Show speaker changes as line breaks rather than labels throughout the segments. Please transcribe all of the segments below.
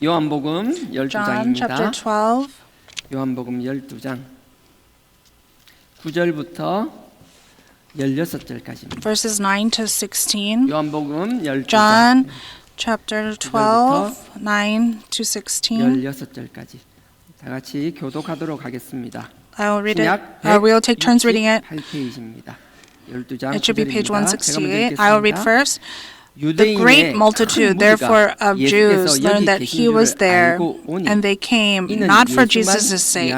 요한복음
John chapter
12장입니다.
12,
요한복음 12장 9절부터 16절까지입니다.
verses 9 to 16.
요한복음 12장
John chapter 12, 9 to 16.
16절까지 다 같이 교독하도록 하겠습니다.
I will read it.
신약
We'll take turns reading it.
168페이지입니다. 12장
It should be page
9절입니다. 제가 먼저
168. I will read
읽겠습니다.
first. The great multitude, therefore, of Jews learned that he was there, and they came not for Jesus' sake,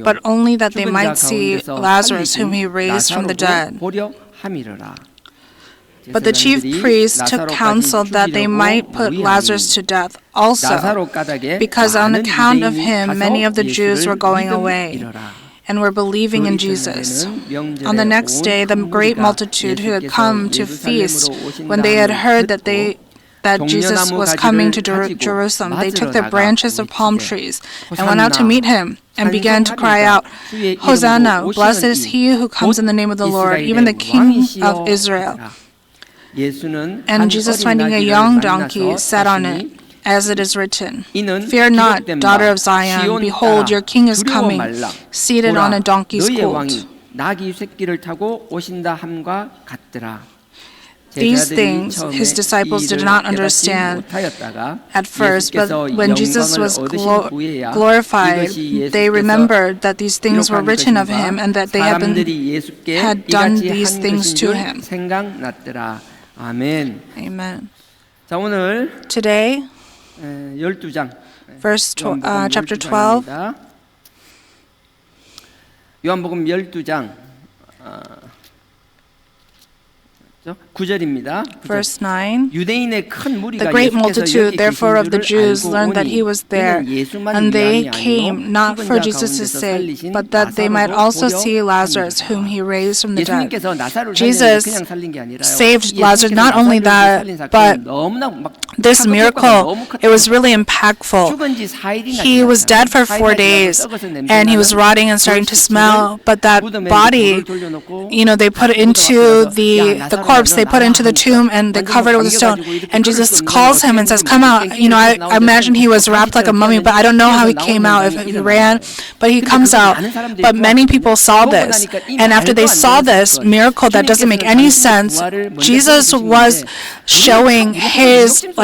but only that they might see Lazarus, whom he raised from the dead. But the chief priests took counsel that they might put Lazarus to death also, because on account of him many of the Jews were going away and were believing in Jesus. On the next day, the great multitude who had come to feast, when they had heard that Jesus was coming to Jerusalem, they took their branches of palm trees and went out to meet him and began to cry out, Hosanna, blessed is he who comes in the name of the Lord, even the King of Israel. And Jesus, finding a young donkey, sat on it, as it is written, Fear not, daughter of Zion, behold, your king is coming, seated on a donkey's colt. These things his disciples did not understand at first, but when Jesus was glorified, they remembered that these things were written of him and that they had done these things to him.
아멘.
Amen.
자, 오늘
Today,
12장
chapter 12,
요한복음 12장 9절입니다.
verse 9.
유대인의 큰 무리가
The great
예수께서
multitude,
여기
therefore, of the
계신
Jews
줄을
learned that
알고
he was
오니
there,
이는 예수만
and they
위함이
came
아니요
not for
죽은 자
Jesus'
가운데서
sake,
살리신
but that they might
나사로도
also
보려
see Lazarus,
함이라.
whom he raised from the dead.
예수님께서 나사로를
Jesus
그냥 살린 게 아니라요.
saved Lazarus.
예수님께서
Not only
나사로를
that,
살린 사건은
but
너무나 막
this
사건 효과가
miracle,
너무 컸던
it was really impactful.
죽은 지 4일이나
He was
지났잖아요.
dead for 4 days, and he was rotting and starting to smell, but that body, they put it into the corpse, they put it into the tomb, and they covered it with a stone. And Jesus calls him and says, come out. I imagine he was wrapped like a mummy, but I don't know how he came out, if he ran, but he comes out. But many people saw this, and after they saw this miracle that doesn't make any sense, Jesus was showing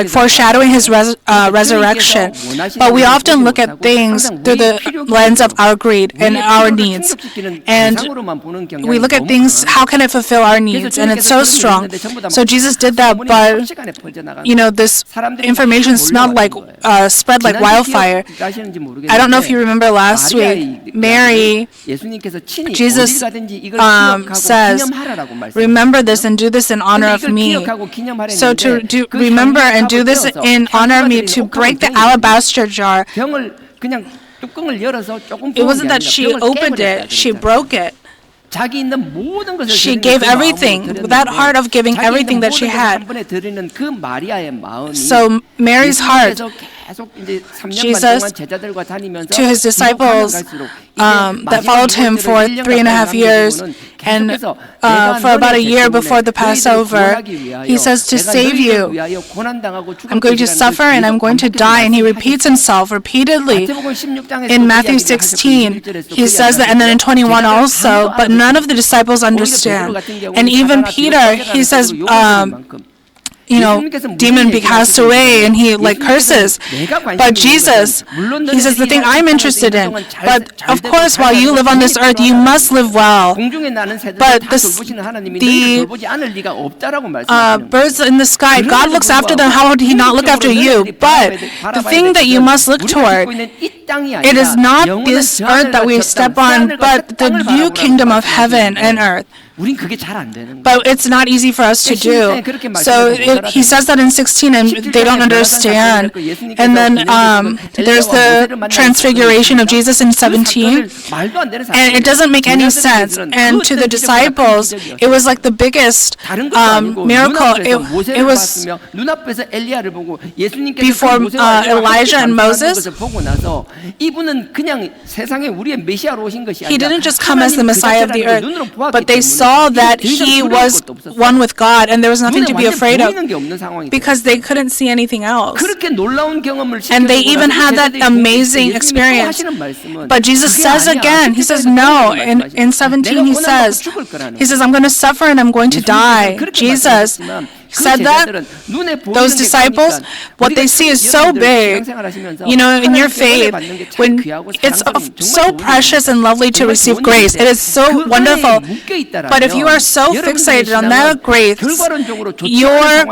foreshadowing his resurrection. But we often look at things through the lens of our greed and our needs. And we look at things, how can it fulfill our needs? And it's so strong. So Jesus did that, but this information spread like wildfire. I don't know if you remember last week, Mary, Jesus says, remember this and do this in honor of me. So to remember and do this in honor of me, to break the alabaster jar, it wasn't that she opened it, she broke it. She gave everything, that heart of giving everything that she had. So Mary's heart, Jesus, to his disciples that followed him for 3.5 years, and for about a year before the Passover, he says, to save you, I'm going to suffer and I'm going to die. And he repeats himself repeatedly. In Matthew 16, he says that, and then in 21 also, but none of the disciples understand. And even Peter, he says, demon be cast away, and he curses. But Jesus, he says, the thing I'm interested in, but of course while you live on this earth, you must live well. But the birds in the sky, God looks after them, how would he not look after you? But the thing that you must look toward, it is not this earth that we step on, but the new kingdom of heaven and earth. But it's not easy for us to do. So he says that in 16, and they don't understand. And then there's the transfiguration of Jesus in 17, and it doesn't make any sense. And to the disciples, it was like the biggest miracle. It was before Elijah and Moses. He didn't just come as the Messiah of the earth, but they saw saw that he was one with God and there was nothing
눈에
to be
완전
afraid of
보이는 게 없는 상황이
because they couldn't see anything else.
그렇게 놀라운 경험을
And they even had that amazing experience. But Jesus says again, he says no. In 17 he says, I'm going to suffer and I'm going to die. Jesus said that. Those disciples, what they see is so big. You know, in your faith, when it's so precious and lovely to receive grace, it is so wonderful. But if you are so fixated on that grace, your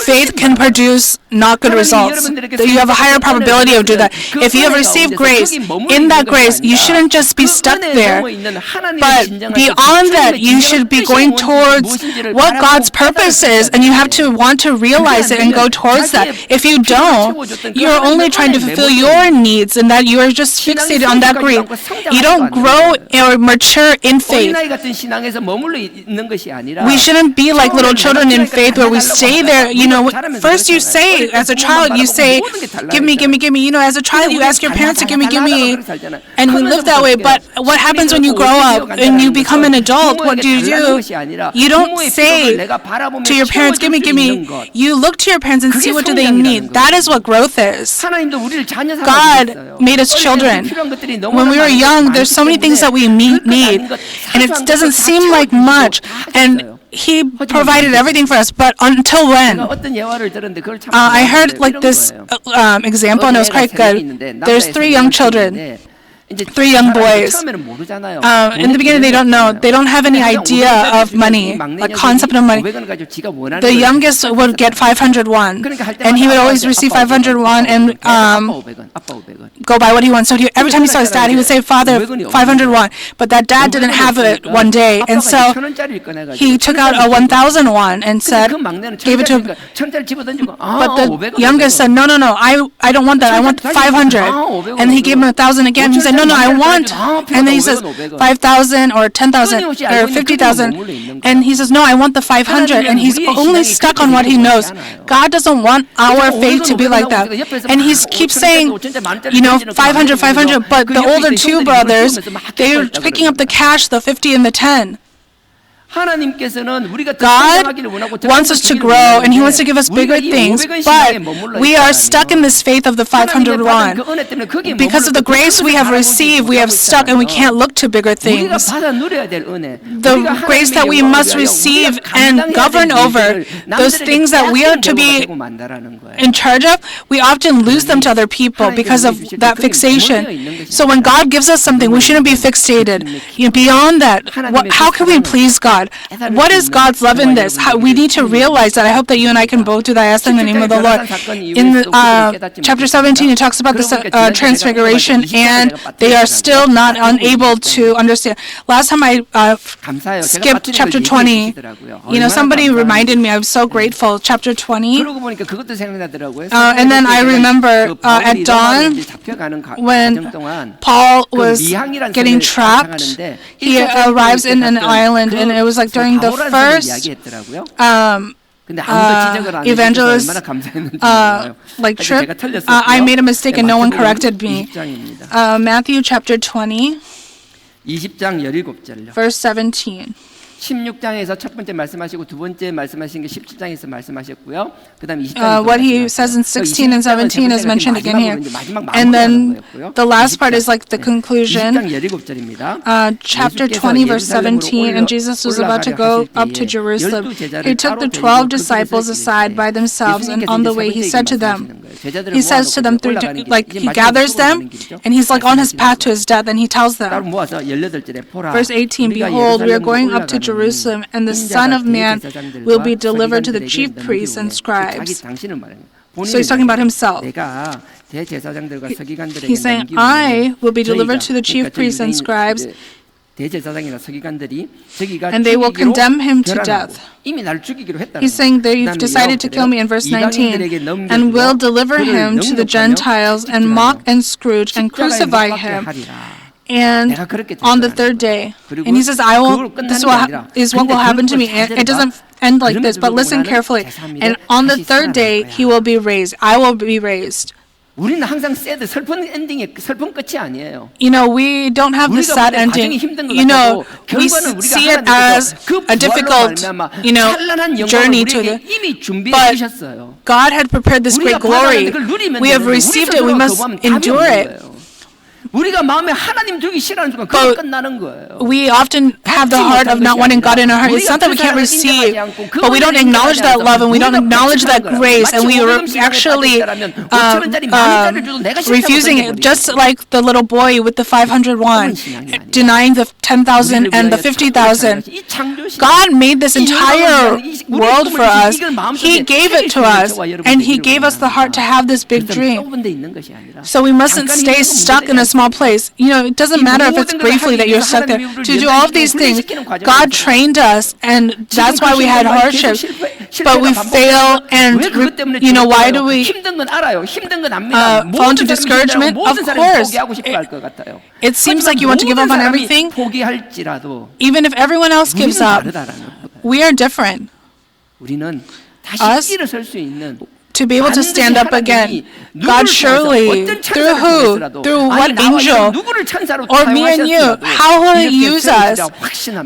faith can produce not good results. You have a higher probability of doing that. If you have received grace, in that grace, you shouldn't just be stuck there. But beyond that, you should be going towards what God's purpose is, and you have to want to realize it and go towards that. If you don't, you're only trying to fulfill your needs and that you are just fixated on that greed. You don't grow or mature in faith. We shouldn't be like little children in faith where we stay there. You know, first you say, as a child, you say, give me, give me, give me. You know, as a child, you ask your parents to give me, give me. And we live that way. But what happens when you grow up and you become an adult? What do? You don't say to your parents, give me, give me. You look to your parents and see what do they need. That is what growth is. God made us children. When we were young, there's so many things that we need, and it doesn't seem like much. And He provided everything for us, but until when? I heard like this example, and it was quite good. There's 3 young children. 3 young boys. In the beginning, they don't know. They don't have any idea of money, like concept of money. The youngest would get 500 won, and he would always receive 500 won and go buy what he wants. So every time he saw his dad, he would say, "Father, 500 won." But that dad didn't have it one day, and so he took out a 1,000 won and said, gave it to him. But the youngest said, "No, no, no, I don't want that. I want 500." And he gave him 1,000 again. He said, "No, no, I want." And then he says 5,000 or 10,000 or 50,000. And he says, "No, I want the 500." And he's only stuck on what he knows. God doesn't want our faith to be like that. And he keeps saying, 500, 500. But the older 2 brothers, they're picking up the cash, the 50 and the 10. God wants us to grow and He wants to give us bigger things, but we are stuck in this faith of the 500 won. Because of the grace we have received, we have stuck and we can't look to bigger things. The grace that we must receive and govern over, those things that we are to be in charge of, we often lose them to other people because of that fixation. So when God gives us something, we shouldn't be fixated. Beyond that, how can we please God? What is God's love in this? We need to realize that. I hope that you and I can both do that. I ask in the name of the Lord. In chapter 17, it talks about this transfiguration, and they are still not unable to understand. Last time I skipped chapter 20. Somebody reminded me. I'm so grateful. Chapter 20. And then I remember at dawn, when Paul was getting trapped, he arrives in an island, and it was like during the first evangelist trip, I made a mistake and no one corrected me. Matthew chapter 20, verse 17.
16장에서 첫 번째 말씀하시고 두 번째 말씀하신 게 17장에서 말씀하셨고요. 그다음 20장
what he says in 16 and 17 is mentioned again here. And then the last part is like the conclusion. Chapter 20 verse 17, and Jesus was about to go up to Jerusalem. He took the 12 disciples aside by themselves, and on the way he said to them, he says to them, he gathers them, and he's like on his path to his death, and he tells them, verse 18, "Behold, we are going up to Jerusalem, and the Son of Man will be delivered to the chief priests and scribes." So he's talking about himself. He's saying, "I will be delivered to the chief priests and scribes, and they will condemn him to death." He's saying they've decided to kill me in verse 19, "and will deliver him to the Gentiles and mock and scourge and crucify him. And on the 3rd day," and he says, this is what will happen to me. It doesn't end like this, but listen carefully. "And on the 3rd day, he will be raised. I will be raised."
우리는 항상 새드 슬픈 엔딩이 슬픈 끝이 아니에요.
You know, we don't have this sad ending. You know, we see it as a difficult, you know, journey to the. But God had prepared this great glory. We have received it. We must endure it.
우리가 마음에 하나님 두기 싫어하는 순간 그게 끝나는 거예요.
We often have the heart of not wanting God in our heart. It's not that we can't receive, but we don't acknowledge that love and we don't acknowledge that grace, and we are actually refusing it, just like the little boy with the 500 won, denying the 10,000 and the 50,000. God made this entire world for us. He gave it to us, and He gave us the heart to have this big dream. So we mustn't stay stuck in a small place. You know, it doesn't matter if it's briefly that you're stuck there. To do all of these things, God trained us, and that's why we had hardships. But we fail, and you know, why do we fall into discouragement? Of course. It seems like you want to give up on everything. Even if everyone else gives up, we are different. Us, to be able to stand up again. God surely, through who? Through what angel? Or me and you? How will He use us?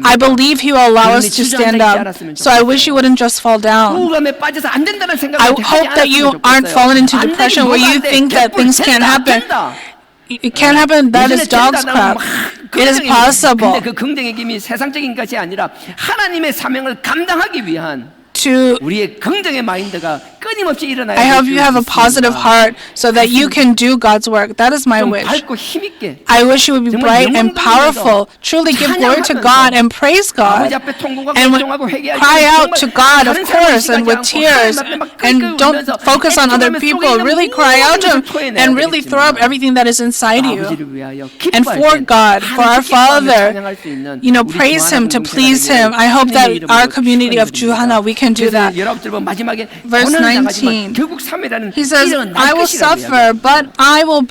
I believe He will allow us to stand up. So I wish you wouldn't just fall down. I hope that you aren't fallen into depression where you think that things can't happen. It can't happen. That is dog's crap. It is possible.
그 긍정의 힘이 세상적인 것이 아니라 하나님의 사명을 감당하기 위한 우리의 긍정의 마인드가 끊임없이 일어나야
I hope you have a positive heart so that you can do God's work. That is my wish. I wish you would be bright and powerful. Truly give glory to God and praise God. And cry out to God, of course, and with tears. And don't focus on other people. Really cry out to Him and really throw up everything that is inside you. And for God, for our Father, you know, praise Him to please Him. I hope that our community of Juhana, we can do that. Verse 19, He says, I will suffer, but I will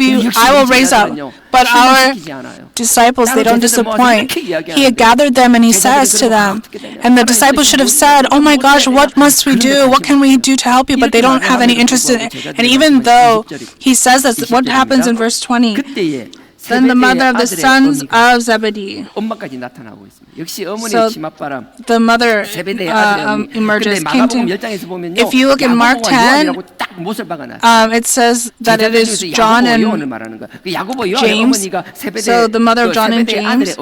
raise up. But our disciples, they don't disappoint. He had gathered them and He says to them, and the disciples should have said, oh my gosh, what must we do? What can we do to help you? But they don't have any interest in it. And even though He says that, what happens in verse 20? Then the mother of the sons of Zebedee. So the mother emerges, came to Him. If you look in Mark 10, it says that it is John and James. So the mother of John and James.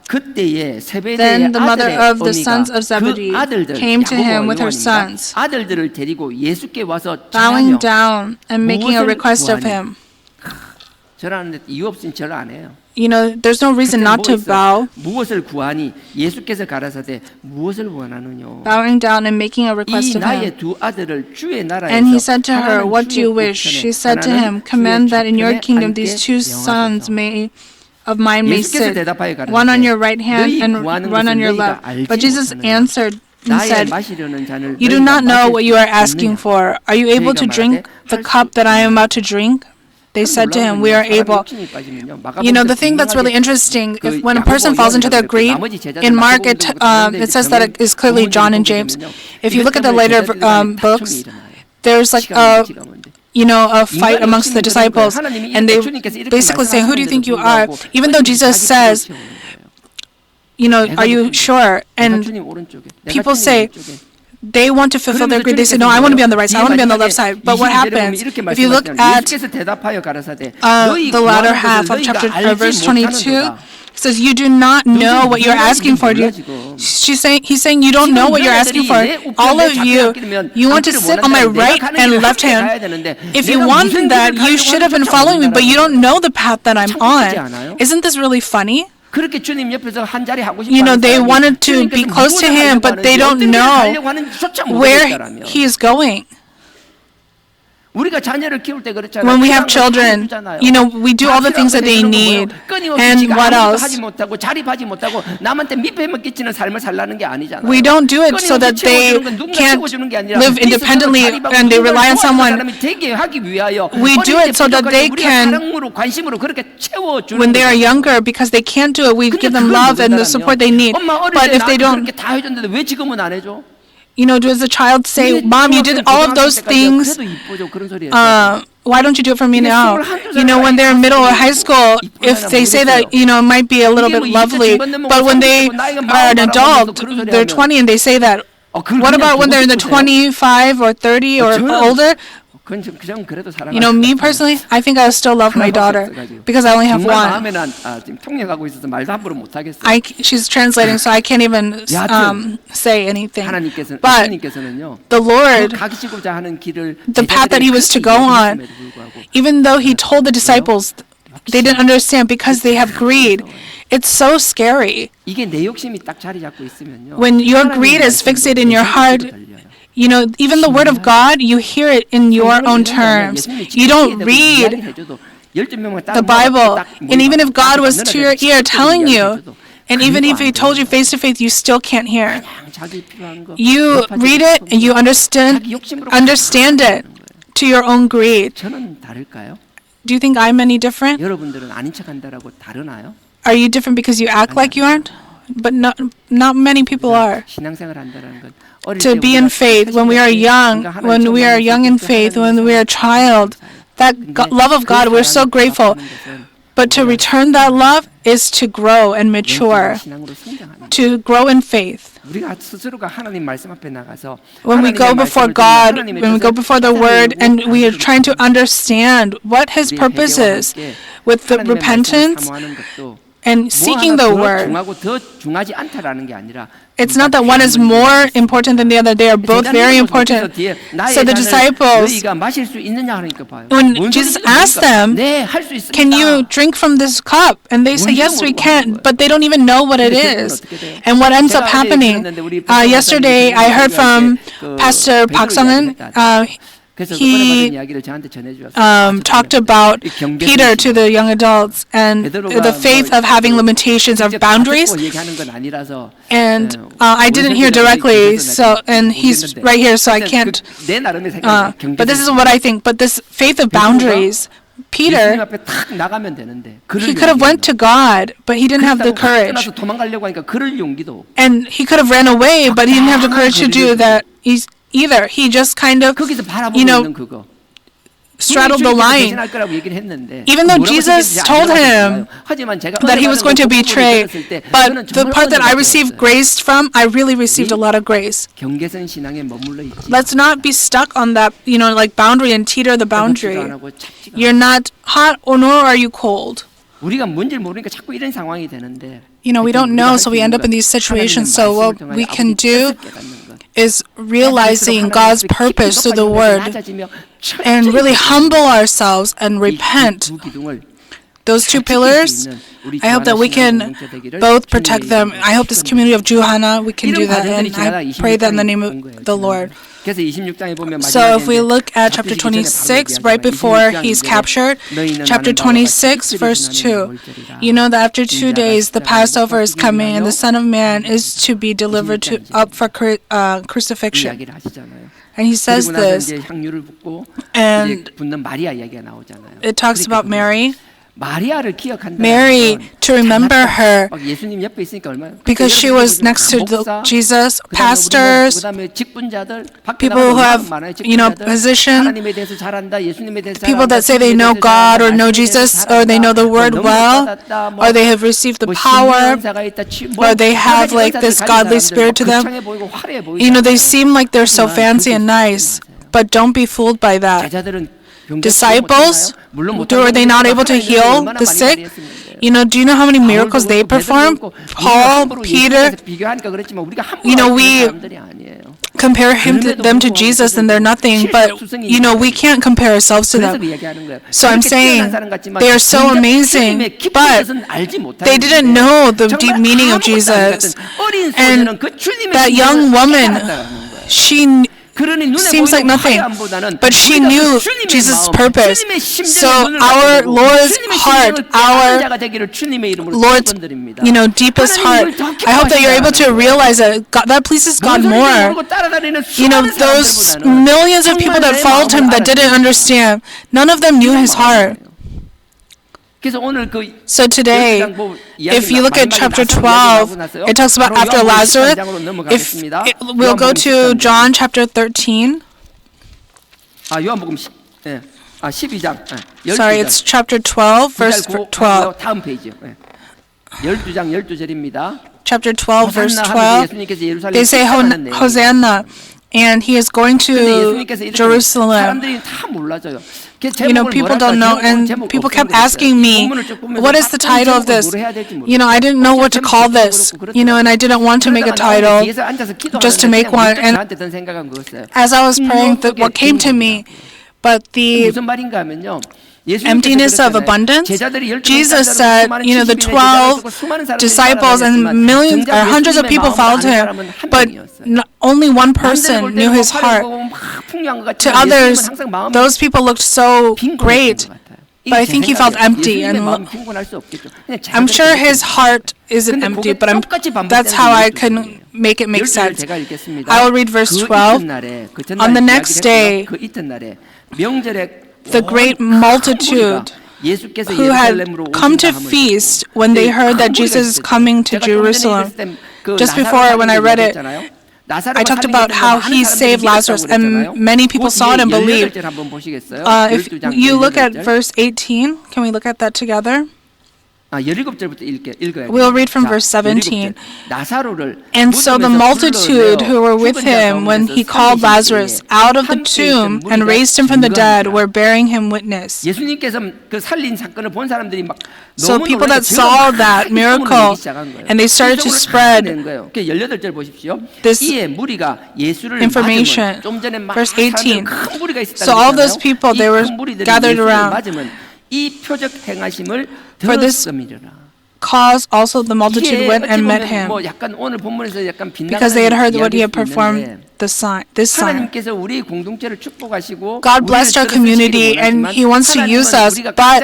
Then the mother of the sons of Zebedee came to Him with her sons, bowing down and making a request of Him. You know, there's no reason not to bow. Bowing down and making a request of Him. And He said to her, what do you wish? She said to Him, command that in your kingdom these two sons of mine may sit, one on your right hand and one on your left. But Jesus answered and said, you do not know what you are asking for. Are you able to drink the cup that I am about to drink? They said to Him, we are able. You know, the thing that's really interesting, if when a person falls into their greed, in Mark it says that it is clearly John and James. If you look at the later books, there's like a fight amongst the disciples, and they basically say, who do you think you are? Even though Jesus says, you know, are you sure? And people say, they want to fulfill their greed. They say, no, I want to be on the right side, I want to be on the left side. But what happens, if you look at the latter half of verse 22, it says, you do not know what you're asking for. He's saying, you don't know what you're asking for. All of you want to sit on my right and left hand. If you want that, you should have been following me, but you don't know the path that I'm on. Isn't this really funny? You know, they wanted to be close to Him, but they don't know where He is going. When we have children, you know, we do all the things that they need. And what else? We don't do it so that they can't live independently and they rely on someone. We do it so that they can, when they are younger, because they can't do it, we give them love and the support they need. But if they don't, does the child say, Mom, you did all of those things, why don't you do it for me now? When they're in middle or high school, if they say that, it might be a little bit lovely, but when they are an adult, they're 20 and they say that, what about when they're in the 25 or 30 or older? Me personally, I think I still love my daughter because I only have one. She's translating, so I can't even say anything. But the Lord, the path that He was to go on, even though He told the disciples, they didn't understand because they have greed. It's so scary. When your greed is fixated in your heart, even the word of God, you hear it in your own terms. You don't read the Bible. And even if God was to your ear telling you, and even if He told you face to face, you still can't hear. You read it and you understand it to your own greed. Do you think I'm any different? Are you different because you act like you aren't? But not many people are. To be in faith when we are young in faith, when we are a child, that love of God, we're so grateful. But to return that love is to grow and mature, to grow in faith. When we go before God, when we go before the Word, and we are trying to understand what His purpose is with the repentance and seeking the Word, it's not that one is more important than the other. They are both very important. So the disciples, when Jesus asked them, can you drink from this cup? And they say, yes, we can. But they don't even know what it is. And what ends up happening, yesterday I heard from Pastor Park Sung-eun. He talked about Peter to the young adults and the faith of having limitations of boundaries. And I didn't hear directly, and he's right here, so I can't. But this is what I think. But this faith of boundaries, Peter, he could have went to God, but he didn't have the courage. And he could have ran away, but he didn't have the courage to do that. Either. He just kind of, straddled the line. Even though Jesus told him that he was going to betray, but the part that I received grace from, I really received a lot of grace. Let's not be stuck on that, like boundary and teeter the boundary. You're not hot nor are you cold. We don't know, so we end up in these situations. So what we can do is realizing God's purpose through the Word and really humble ourselves and repent. Those two pillars, I hope that we can both protect them. I hope this community of Juhana, we can do that, and I pray that in the name of the Lord. So if we look at chapter 26, right before he's captured, chapter 26, verse 2, you know that after 2 days the Passover is coming and the Son of Man is to be delivered up for crucifixion. And he says this, and it talks about Mary. Mary, to remember her, because she was next to Jesus, pastors, people who have, position, people that say they know God or know Jesus or they know the Word well, or they have received the power, or they have like this godly spirit to them. They seem like they're so fancy and nice, but don't be fooled by that. Disciples, are they not able to heal the sick? Do you know how many miracles they perform? Paul, Peter, we compare them to Jesus and they're nothing, but we can't compare ourselves to them. So I'm saying they are so amazing, but they didn't know the deep meaning of Jesus. And that young woman, she seems like nothing, but she knew Jesus' purpose. So our Lord's heart, our Lord's, deepest heart, I hope that you're able to realize that that pleases God more. Those millions of people that followed him that didn't understand, none of them knew his heart.
그래서 오늘 그
So today, if you look at chapter 12, it talks about after Lazarus. We'll go to John chapter 13.
요한복음 12장.
Sorry, it's chapter 12, verse 12.
다음 페이지요. 12장 12절입니다.
Chapter 12, verse 12. They say Hosanna, and he is going to Jerusalem.
사람들이 다 몰라져요.
You know, people don't know, and people kept asking me, what is the title of this? You know, I didn't know what to call this, you know, and I didn't want to make a title just to make one. And as I was praying, what came to me, but the emptiness of abundance, Jesus said, you know, the 12 disciples and millions or hundreds of people followed him, but only one person knew his heart. To others, those people looked so great, but I think he felt empty. And I'm sure his heart isn't empty, but that's how I can make it make sense. I will read verse 12. On the next day, the great multitude who had come to feast when they heard that Jesus is coming to Jerusalem. Just before, when I read it, I talked about how he saved Lazarus, and many people saw it and believed. If you look at verse 18, can we look at that together? We'll read from verse 17. And so the multitude who were with him when he called Lazarus out of the tomb and raised him from the dead were bearing him witness. So people that saw that miracle, and they started to spread this information. Verse 18. So all those people, they were gathered around. For this cause also the multitude went and met him, because they had heard what he had performed this sign. God blessed our community, and he wants to use us, but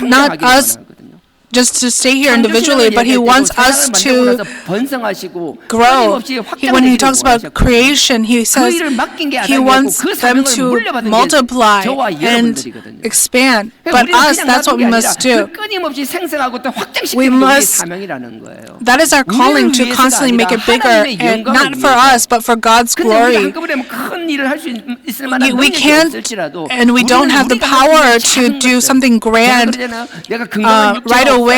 not us just to stay here individually, but he wants us to grow. When he talks about creation, he says he wants them to multiply and expand. But us, that's what we must do. We must, that is our calling, to constantly make it bigger, and not for us, but for God's glory. We can't, and we don't have the power to do something grand right away. So we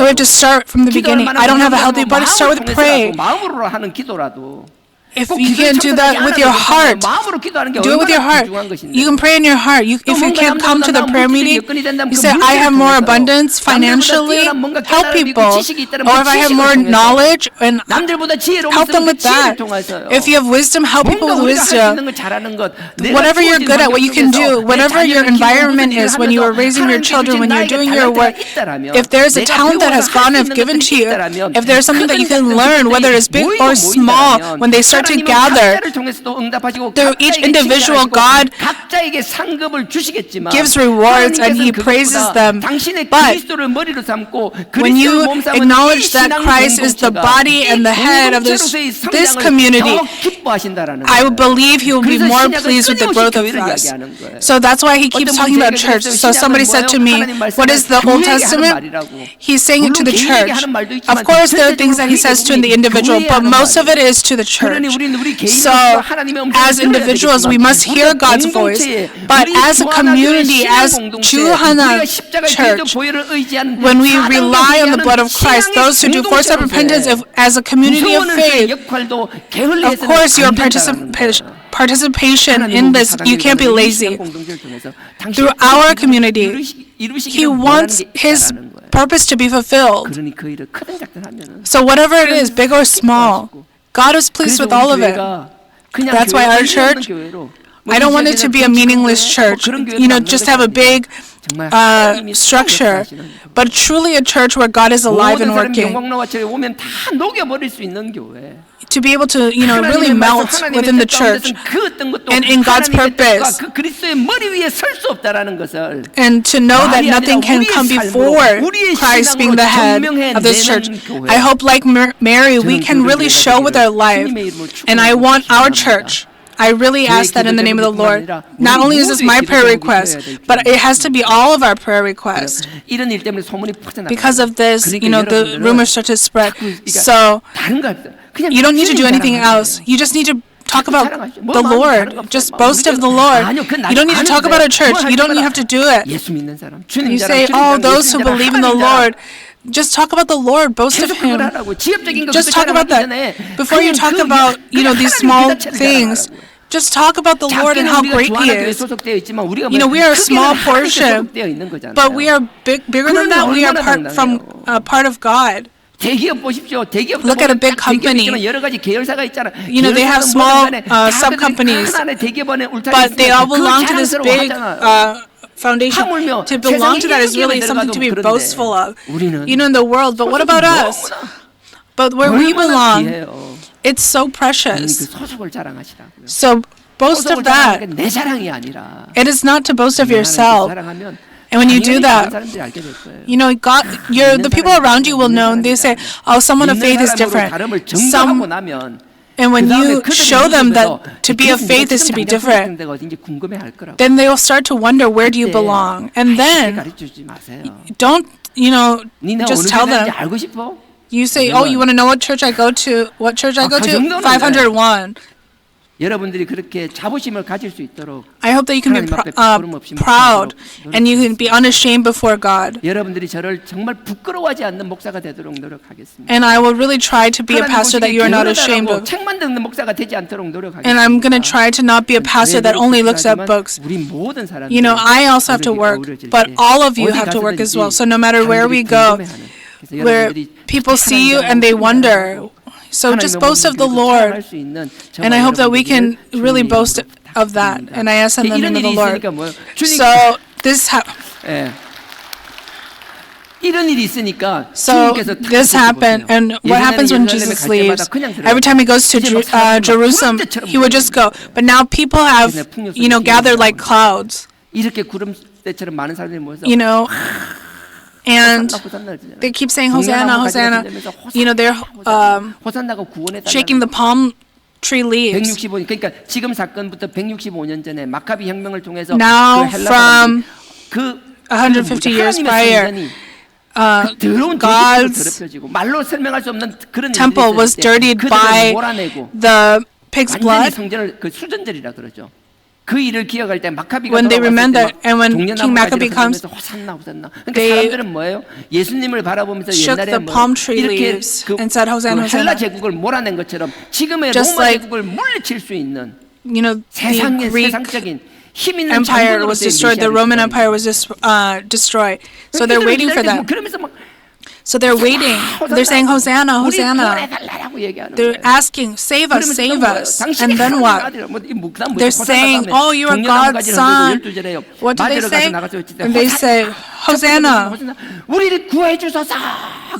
have to start from the beginning. I don't have a healthy body, start with prayer. If you can't do that with your heart, do it with your heart. You can pray in your heart. If you can't come to the prayer meeting, you say, I have more abundance financially, help people. Or if I have more knowledge, and help them with that. If you have wisdom, help people with wisdom. Whatever you're good at, what you can do, whatever your environment is, when you are raising your children, when you're doing your work, if there's a talent that has God has given to you, if there's something that you can learn, whether it's big or small, when they start to gather, through each individual, God gives rewards and he praises them. But when you acknowledge that Christ is the body and the head of this community, I believe he will be more pleased with the growth of us. So that's why he keeps talking about church. So somebody said to me, what is the Old Testament? He's saying it to the church. Of course, there are things that he says to the individual, but most of it is to the church. So, as individuals, we must hear God's voice, but as a community, as Ju Hana Church, when we rely on the blood of Christ, those who do forced repentance as a community of faith, of course, your participation in this, you can't be lazy. Through our community, he wants his purpose to be fulfilled. So whatever it is, big or small, God is pleased with all of it. That's why our church, I don't want it to be a meaningless church, just have a big structure, but truly a church where God is alive and working. To be able to, really melt within the church and in God's purpose. And to know that nothing can come before Christ being the head of this church. I hope, like Mary, we can really show with our life. And I want our church I really ask that in the name of the Lord. Not only is this my prayer request, but it has to be all of our prayer requests.
이런 일 때문에 소문이 퍼져나가요.
Because of this, you know, the rumors start to spread. So
다른 거 없어요. 그냥
you don't need to do
주님
anything
자랑하세요.
else. You just need to talk about
자랑하시죠.
the Lord. Just boast of the Lord. You don't need to talk about a church. You don't have to do it.
예수 믿는 사람, 주님
You
자랑,
say,
주님
oh,
자랑,
those
예수님
who
자랑,
believe in the
하나님 자랑.
Lord. Just talk about the Lord. Boast of
계속 그걸
Him.
하라고. 지엽적인 거
Just
그거
talk about
자랑하기
that.
전에
Before you
그냥
talk
그
about, you know, these
하나님
small
그 자체를
things,
자랑하라고요.
just talk about the Lord and
작게는
how
우리가
great He
좋아하는 교회에
is.
소속되어 있지만 우리가
You know, we are a small
크게는 하나님께
portion,
소속되어 있는 거잖아요.
but we are bigger than that. We are part of God.
대기업 보십시오. 대기업도
Look at a big
대기업이
company.
있지만 여러 가지 계열사가 있잖아.
You know, they have small sub-companies,
하나의 대기업원에 울타리
but they all
있으면
belong to this big foundation.
하물며
To belong to that is
세상에
really something to be
그런데
boastful of.
우리는
You know, in the world. But what about us? But where we belong, it's so
그
precious.
소속을 자랑하시라고요.
So boast
소속을
of that.
자랑하는 게 내 자랑이 아니라
It is not to boast of yourself.
자랑하면
And when you do
당연히 다른
that,
사람들이 알게 될 거예요.
you know, God, the people around you will know, and they say, oh, someone of faith is different.
다름을 증거하고 나면
And when
그다음에
you
그들이
show them
모습에서
that to be of faith is to be different,
이제 궁금해할 거라고.
then they will start to wonder, where do you belong? And then,
가르쳐주지 마세요.
don't, you know,
니네 어느
just tell
교회인지
them.
알고 싶어?
You say, oh, you want to know what church I go to? What church I go
그
to?
정도는
501.
여러분들이 그렇게 자부심을 가질 수 있도록
I hope that you can be
하나님 앞에 부끄럼 없이
proud
목사하도록
and you can be unashamed before God.
여러분들이 저를 정말 부끄러워하지 않는 목사가 되도록 노력하겠습니다.
And I will really try to be a
하나님
pastor that
보시기에
you are not ashamed
게으르다라고
of.
책만 듣는 목사가 되지 않도록 노력하겠습니다.
And I'm going to try to not be a pastor that only looks at books.
우리 모든 사람들이
You know, I also have to work, but all of you have to work as well. So no matter where we go, where people see you and they wonder, so just boast of the Lord. And I hope that we can really boast of that. And I ask in the name of the Lord. So
이런 일이 있으니까
So this happened, and what happens when Jesus leaves? Every time he goes to Jerusalem, he would just go. But now people have, you know, gathered like clouds,
이렇게 구름대처럼 많은 사람들이 모여서
you know, and they keep saying Hosanna, Hosanna. You know, they're
호산나가 구원해달라는
shaking the palm tree leaves.
165년 그러니까 지금 사건부터 165년 전에 마카비 혁명을 통해서
Now
그
from
그
150 years prior,
더러운
God's
더럽혀지고 말로 설명할 수 없는 그런
temple was dirtied by the pig's
완전히
blood.
성전을 그 수전절이라 그러죠. 그 일을 기억할 때 마카비가
When they remember,
돌아왔을 때
and when King Maccabee comes,
호산나 호산나. 그러니까
they
사람들은 뭐예요? 예수님을 바라보면서
shook
옛날에
the
뭐
palm tree
이렇게
leaves and said, Hosanna,
헬라
Hosanna.
제국을 몰아낸 것처럼 지금의
Just
로마
like,
제국을 물리칠 수 있는
you know, the
세상의
Greek
세상적인 힘 있는
Empire was
장군으로서의
destroyed, the
메시아를
Roman
기다리는
Empire was destroyed. So they're waiting for that.
그러면서 막
So they're waiting. They're saying, Hosanna,
우리
Hosanna.
구원해달라고 얘기하는
They're
거예요.
asking, save us,
그러면서
save
또 뭐예요?
us.
당신이
And then
하나님의
what?
아들이라.
They're saying, oh, you are God's son. What do they say? And they say, Hosanna.
우리를 구해 주소서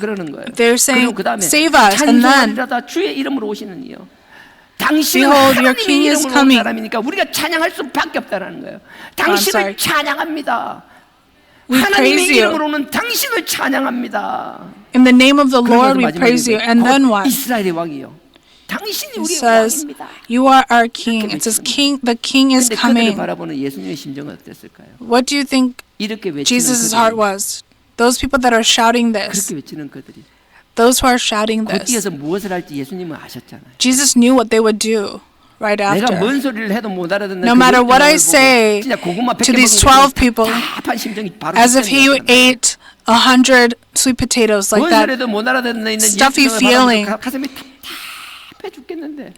그러는 거예요.
They're saying,
그리고 그다음에
save us. And then,
찬송하리라다 주의 이름으로 오시는 이요. 당신은
Behold, your king
하나님의
is
이름으로 온
coming.
사람이니까 우리가 찬양할 수밖에 없다라는 거예요. 당신을
sorry.
찬양합니다.
We
하나님의
praise you.
이름으로는 당신을 찬양합니다.
In the name of the Lord, we praise you. And then what?
이스라엘의 왕이요. 당신이
It
우리의
says,
왕입니다.
you are our king. It says, the king is
근데 그들을
coming.
바라보는 예수님의 심정은 어땠을까요?
What do you think
이렇게 외치는
Jesus'
그들이,
heart was? Those people that are shouting this,
그렇게 외치는 그들이
those who are shouting
곧
this,
이어서 무엇을 할지 예수님은 아셨잖아요.
Jesus knew what they would do right
내가
after.
뭔 소리를 해도 못 알아듣는
No
그
matter what I
열정을 보고
say
진짜 고구마
to
100개
these
먹은
12 people,
답답한 심정이 바로
as if he
시작되는 거예요.
ate 100 sweet potatoes like
뭔
that.
소리도 못 알아듣는 있는
stuffy
예수님을
feeling.
바라보면서 가슴이 답답해 죽겠는데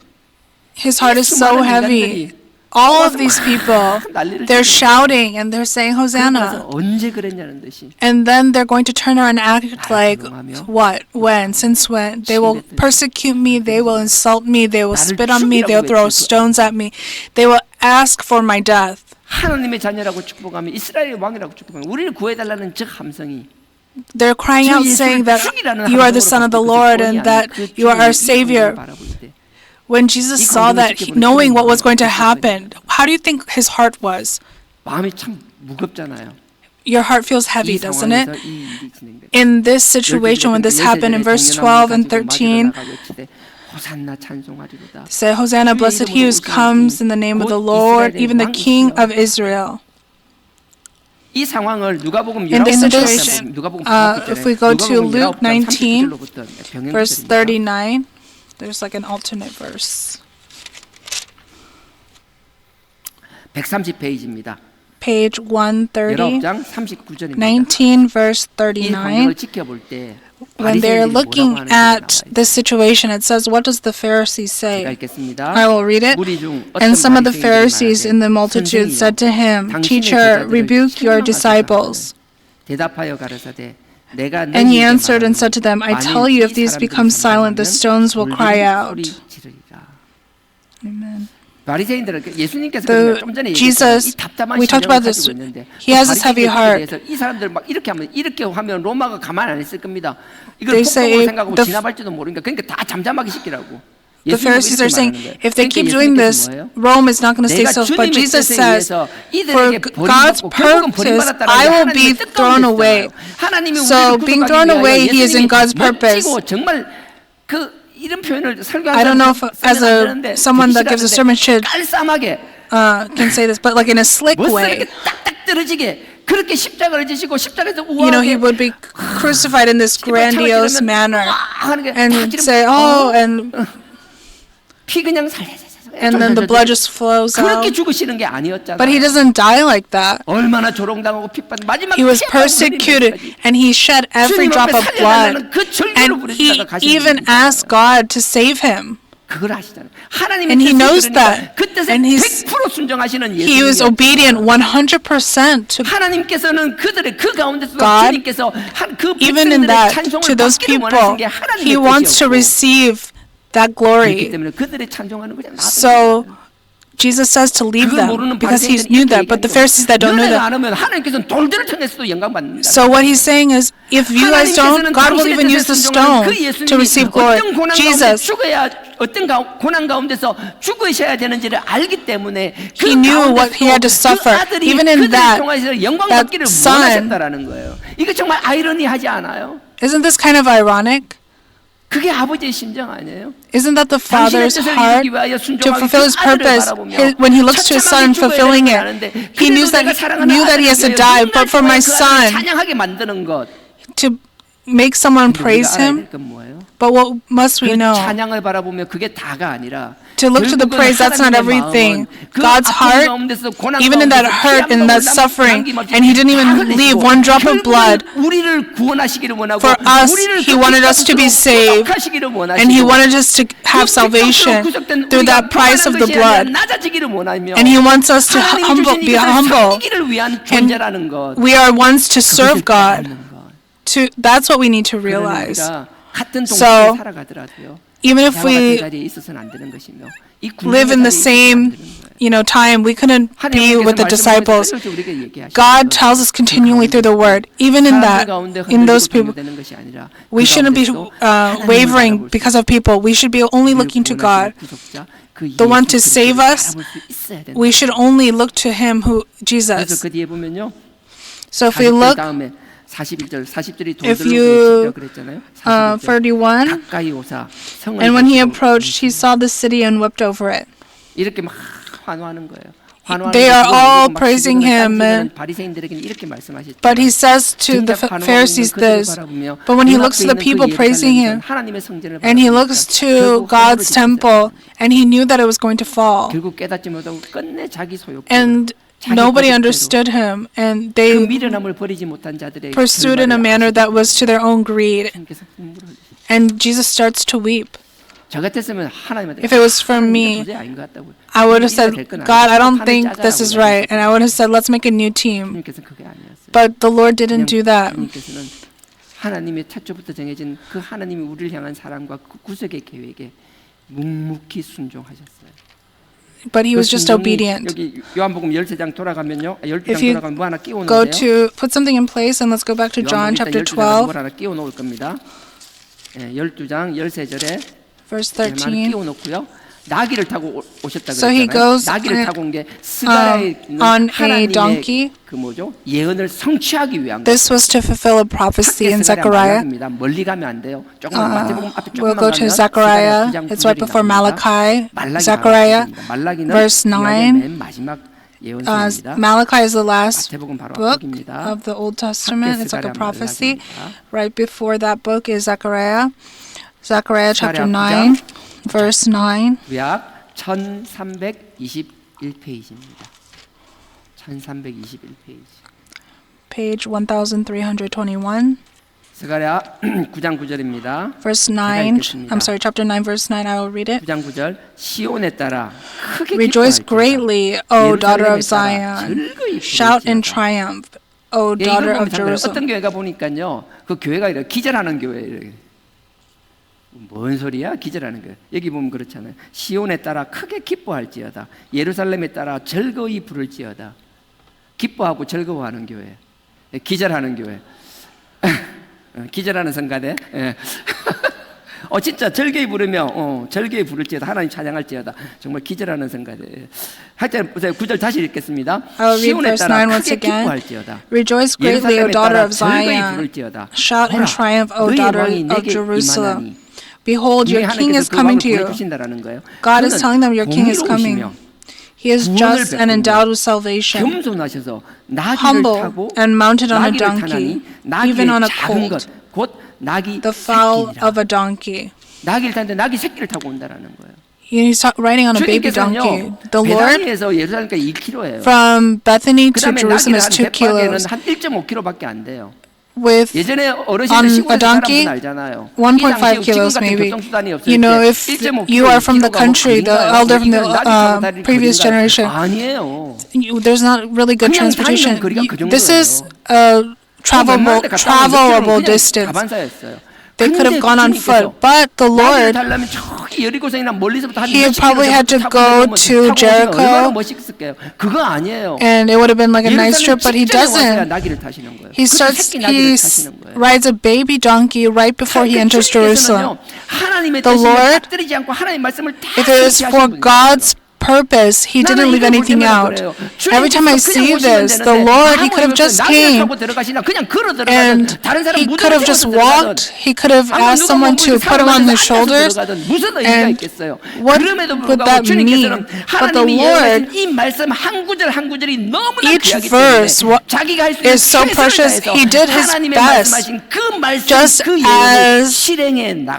His heart is so heavy. All of these people, they're shouting and they're saying Hosanna.
그래서 언제 그랬냐는 듯이
And then they're going to turn around and act like, what? When? Since when? They will persecute me, they will insult me, they will spit on me, they'll throw stones at me, they will ask for my death.
하나님의 자녀라고 축복하며 이스라엘의 왕이라고 축복하며 우리를 구해달라는 즉 함성이
They're crying out saying that you are the Son of the Lord and that you are our Savior. When Jesus saw that, knowing what was going to happen, how do you think his heart was?
마음이 참 무겁잖아요.
Your heart feels heavy,
이
doesn't it?
상황에서 이 일이 진행돼요.
In this situation, when this happened in verse 12 and 13,
호산나 찬송하리로다.
Say, Hosanna, blessed he who comes in the name of the Lord, even the King of Israel.
이 상황을 누가복음
In this
19장
situation,
누가복음
if we go to Luke 19,
19
verse 39, there's like an alternate verse.
130페이지입니다.
Page 130,
19장 39절입니다.
19, verse
이 환경을
39.
지켜볼 때
When they're looking at this situation, it says, what does the Pharisees
제가
say?
읽겠습니다.
I will read it.
무리 중 어떤
And some of the
바리새인들이
Pharisees in the multitude said to him, Teacher, rebuke your disciples.
대답하여 가라사대 내가
And he answered and said to them, I tell you, if these become silent, the stones will cry out. Amen.
바리새인들은 예수님께서 좀 전에
Jesus,
이 답답한
we talked
심정을
about this.
가지고 있는데
He has this heavy heart.
이 사람들 막 이렇게 하면 로마가 가만 안 있을 겁니다. 이걸
They say
폭동으로 생각하고
the-
지나갈지도 모르니까 그러니까 다 잠잠하게 시키라고.
The Pharisees are saying, if they keep doing this, Rome is not going to stay still. But Jesus says, for God's purpose, I will be thrown away. So being thrown away, he is in God's purpose.
정말 그 이런 표현을
I don't know if as someone that gives a sermon should
깔쌈하게
can say this, but like in a slick
멋스럽게
way.
딱딱 떨어지게 그렇게 십자가를 지시고 십자가에서
You know, he
우아하게
would be crucified in this grandiose manner and say, oh,
피 그냥 살살살
and then the blood just flows
그렇게
out.
죽으시는 게 아니었잖아요.
But he doesn't die like that.
얼마나 조롱당하고 핍받 마지막
He was persecuted and he shed every drop of blood. And he even asked God to save him.
그걸 아시잖아요.
And he knows that.
그 뜻에
And
100% 순종하시는
He was
예수님.
obedient 100% to
하나님께서는 그들의 그 가운데서
God.
주님께서 그
even in
백성들의
that,
찬송을
to those
받기를
people,
원하시는 게
he
하나님의
wants to
뜻이었고
receive that
그렇기
glory.
때문에 그들의 찬송하는 그냥
So Jesus says to leave
그걸
them
모르는
because he
바리새인들이
knew
이렇게
that, but the
얘기하는
Pharisees that don't know
너네가
that.
안 하면 하나님께서는 돌들을 통해서도 영광 받는다.
So what he's saying is, if you guys don't, God will even use the stone to receive glory. Jesus,
어떤 고난 가운데서 죽으셔야 되는지를 알기 때문에 그
He knew what he had to
가운데서
suffer.
그 아들이
Even in
그들을
that,
통해서 영광
that
받기를
son-
원하셨다라는 거예요. 이거 정말 아이러니하지 않아요?
isn't this kind of ironic?
그게 아버지의 심정 아니에요?
Isn't that the father's heart to fulfill his purpose? When he looks to his son fulfilling it, he knew that he has to die. But for my son,
찬양하게 만드는 것.
to make someone praise him. But what must we know?
찬양을 바라보며 그게 다가 아니라
To look to the praise, that's not everything. God's heart, even in that hurt and that suffering, and he didn't even leave one drop of blood. For us, he wanted us to be saved, and he wanted us to have salvation through that price of the blood. And he wants us to be humble. And we are ones to serve God. That's what we need to realize. So, even if we live in the same, time, we couldn't be with the disciples. God tells us continually through the Word, even in that, in those people, we shouldn't be wavering because of people. We should be only looking to God, the one to save us. We should only look to Him, Jesus. So if we look, 31, and when he approached, he saw the city and wept over it.
이렇게 막 환호하는 거예요.
They are all praising him, but he says to the Pharisees this, but when he looks to the people praising him, and he looks to God's temple, and he knew that it was going to fall, and nobody understood him, and they pursued in a manner that was to their own greed, and Jesus starts to weep. If it was from me, I would have said, God, I don't think this is right. And I would have said, let's make a new team. But the Lord didn't do that.
하나님의 태초부터 정해진 그 하나님이 우리를 향한 사랑과 그 구속의 계획에 묵묵히 순종하셨어요.
But he was just obedient.
여기 요한복음 13장 돌아가면요. 12장
If you
돌아가면 뭐 하나 끼워
go
놓으세요.
to put something in place, and let's go back to John chapter 12,
하나 끼워 놓을 겁니다. 12장 13절에
verse
끼워
13.
놓고요. 나귀를 타고 오셨다
So he
그랬잖아요.
goes
나귀를 타고 온 게 스가랴에 있는
on a
하나님의
donkey.
그 뭐죠? 예언을 성취하기 위한 거예요.
This was to fulfill a prophecy in Zechariah.
말라기입니다. 멀리 가면 안 돼요. 조금만 마태복음 앞에
We'll
조금만
go to
가면
Zechariah.
스가랴 9장
It's right
9절이
before
나옵니다.
Malachi.
말라기
Zechariah,
말라기는
verse 9.
맨 마지막 예언서입니다.
Malachi is the last
마태복음 바로
book
앞쪽입니다.
of the Old Testament. It's like a
스가랴
prophecy.
말라기입니다.
Right before that book is Zechariah. Zechariah chapter
스가랴
9, verse 9.
구약 1321페이지입니다. 1321페이지.
Page 1321.
스가랴 9장 9절입니다.
Verse
제가
9.
읽겠습니다.
I'm sorry, chapter 9, verse 9. I will read it.
9장 9절 시온에 따라 크게
Rejoice
기뻐할지어다.
greatly, O daughter of
예루살렘에 따라
Zion.
즐거이
Shout in
부를지어다.
triumph, O
예,
daughter
이걸 보면
of
참 그래요. 어떤
Jerusalem.
교회가 보니까요, 그 교회가 이렇게 기절하는 교회예요. 뭔 소리야? 기절하는 거예요. 여기 보면 그렇잖아요. 시온에 따라 크게 기뻐할지어다. 예루살렘에 따라 즐거이 부를지어다. 기뻐하고 즐거워하는 교회. 기절하는 교회. 기절하는 성가대. 진짜 즐거이 부르며 즐거이 부를지어다. 하나님 찬양할지어다. 정말 기절하는 성가대. 하여튼 9절 다시 읽겠습니다.
I will read
시온에
verse
따라
9 once
크게
again.
기뻐할지어다.
Rejoice greatly, O
예루살렘에
daughter
따라
of
즐거이
Zion.
부를지어다.
Shout in
보라,
triumph, O
너희
daughter
왕이
of
내게
Jerusalem.
임하나니.
Behold, your king is coming to you. God is telling them, your king is coming. He is just and endowed with salvation,
겸손하셔서 나귀를
humble
타고
and mounted on a
나귀를
donkey,
타나니
even on
나귀의
a
작은 것,
colt,
곧 나귀
the fowl
새끼니라.
of a donkey.
나귀를 타는데 나귀 새끼를 타고 온다라는 거예요.
He's riding on a baby donkey.
주님께서는요,
The Lord
베다니에서 예루살렘까지 1km예요.
from Bethany to
그다음에
Jerusalem
나귀를
is
한
2
100바퀴는
kilos.
한 1.5km밖에 안 돼요.
With
예전에
on
어르신들
a
시골에
donkey,
사람들은 알잖아요.
1.5 kilos maybe. You know, if you are from the country, the elder from the previous generation,
아니에요.
there's not really good
그냥
transportation.
다니는 거리가 그
This is
정도예요.
a travelable distance.
가반사였어요.
They could have gone on foot, but the Lord,
달라면 저기 여리고성이나 멀리서부터 한
He
몇십
probably had to go to Jericho.
얼마나 멋있을까요? 그거 아니에요.
and it would have been like a nice trip, but He doesn't.
나귀를 타시는 거예요.
He rides a baby donkey right before He enters Jerusalem.
하나님의
The
뜻을
Lord,
빠뜨리지 않고 하나님의 말씀을 다
If it is for
성취하신 분이에요.
God's purpose, He didn't leave anything out. Every time I see this, the Lord, He could have just came and He could have just walked. He could have asked someone to put Him on His shoulders. And what would that mean? But the Lord, each verse is so precious. He did His best, just as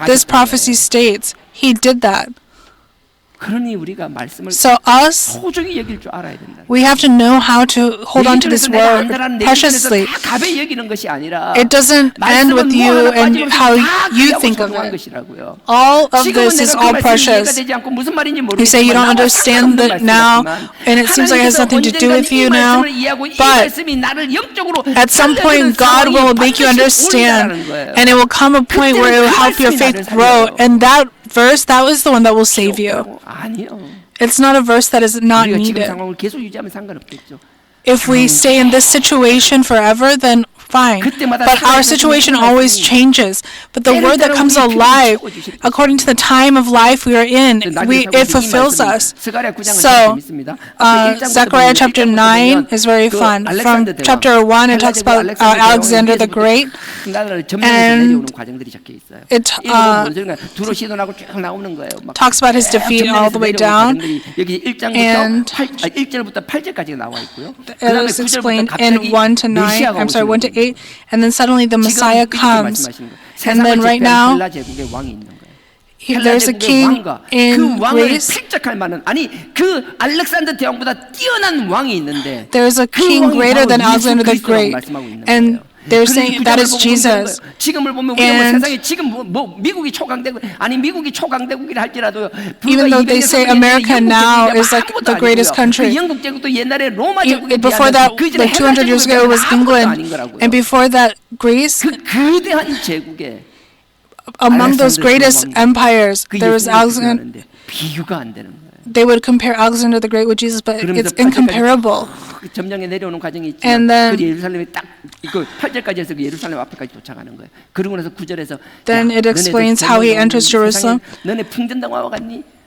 this prophecy states. He did that.
그러니 우리가 말씀을
So us,
소중히 여길 줄 알아야 된다.
we have to know how to hold on to this word preciously.
다 가벼이 여기는 것이 아니라
It doesn't end with you and how you think of it. All of this is all precious. You say you don't understand it now, and it seems like it has nothing to do with you now, but at some point God will make you understand, and it will come a point where it will help your faith grow, and that verse, that was the one that will save you.
아니요.
It's not a verse that is not
우리가 지금
needed.
상황을 계속 유지하면 상관없겠죠.
If we stay in this situation forever, then fine. But our situation always changes. But the word that comes alive, according to the time of life we are in, it fulfills us. So, Zechariah chapter 9 is very fun. From chapter 1, it talks about Alexander the Great. And it talks about his defeat all the way down. And it is explained in 1 to 9, I'm sorry, 1 to 8, and then suddenly the Messiah comes. And then right now, there's a king in Greece. There's a king greater than Alexander the Great. And they're saying that is Jesus. And even though they say America now is like the greatest country, before that, like 200 years ago, it was England. And before that, Greece. Among those greatest empires, there was Alexander. They would compare Alexander the Great with Jesus, but it's incomparable. And then it explains how he enters Jerusalem.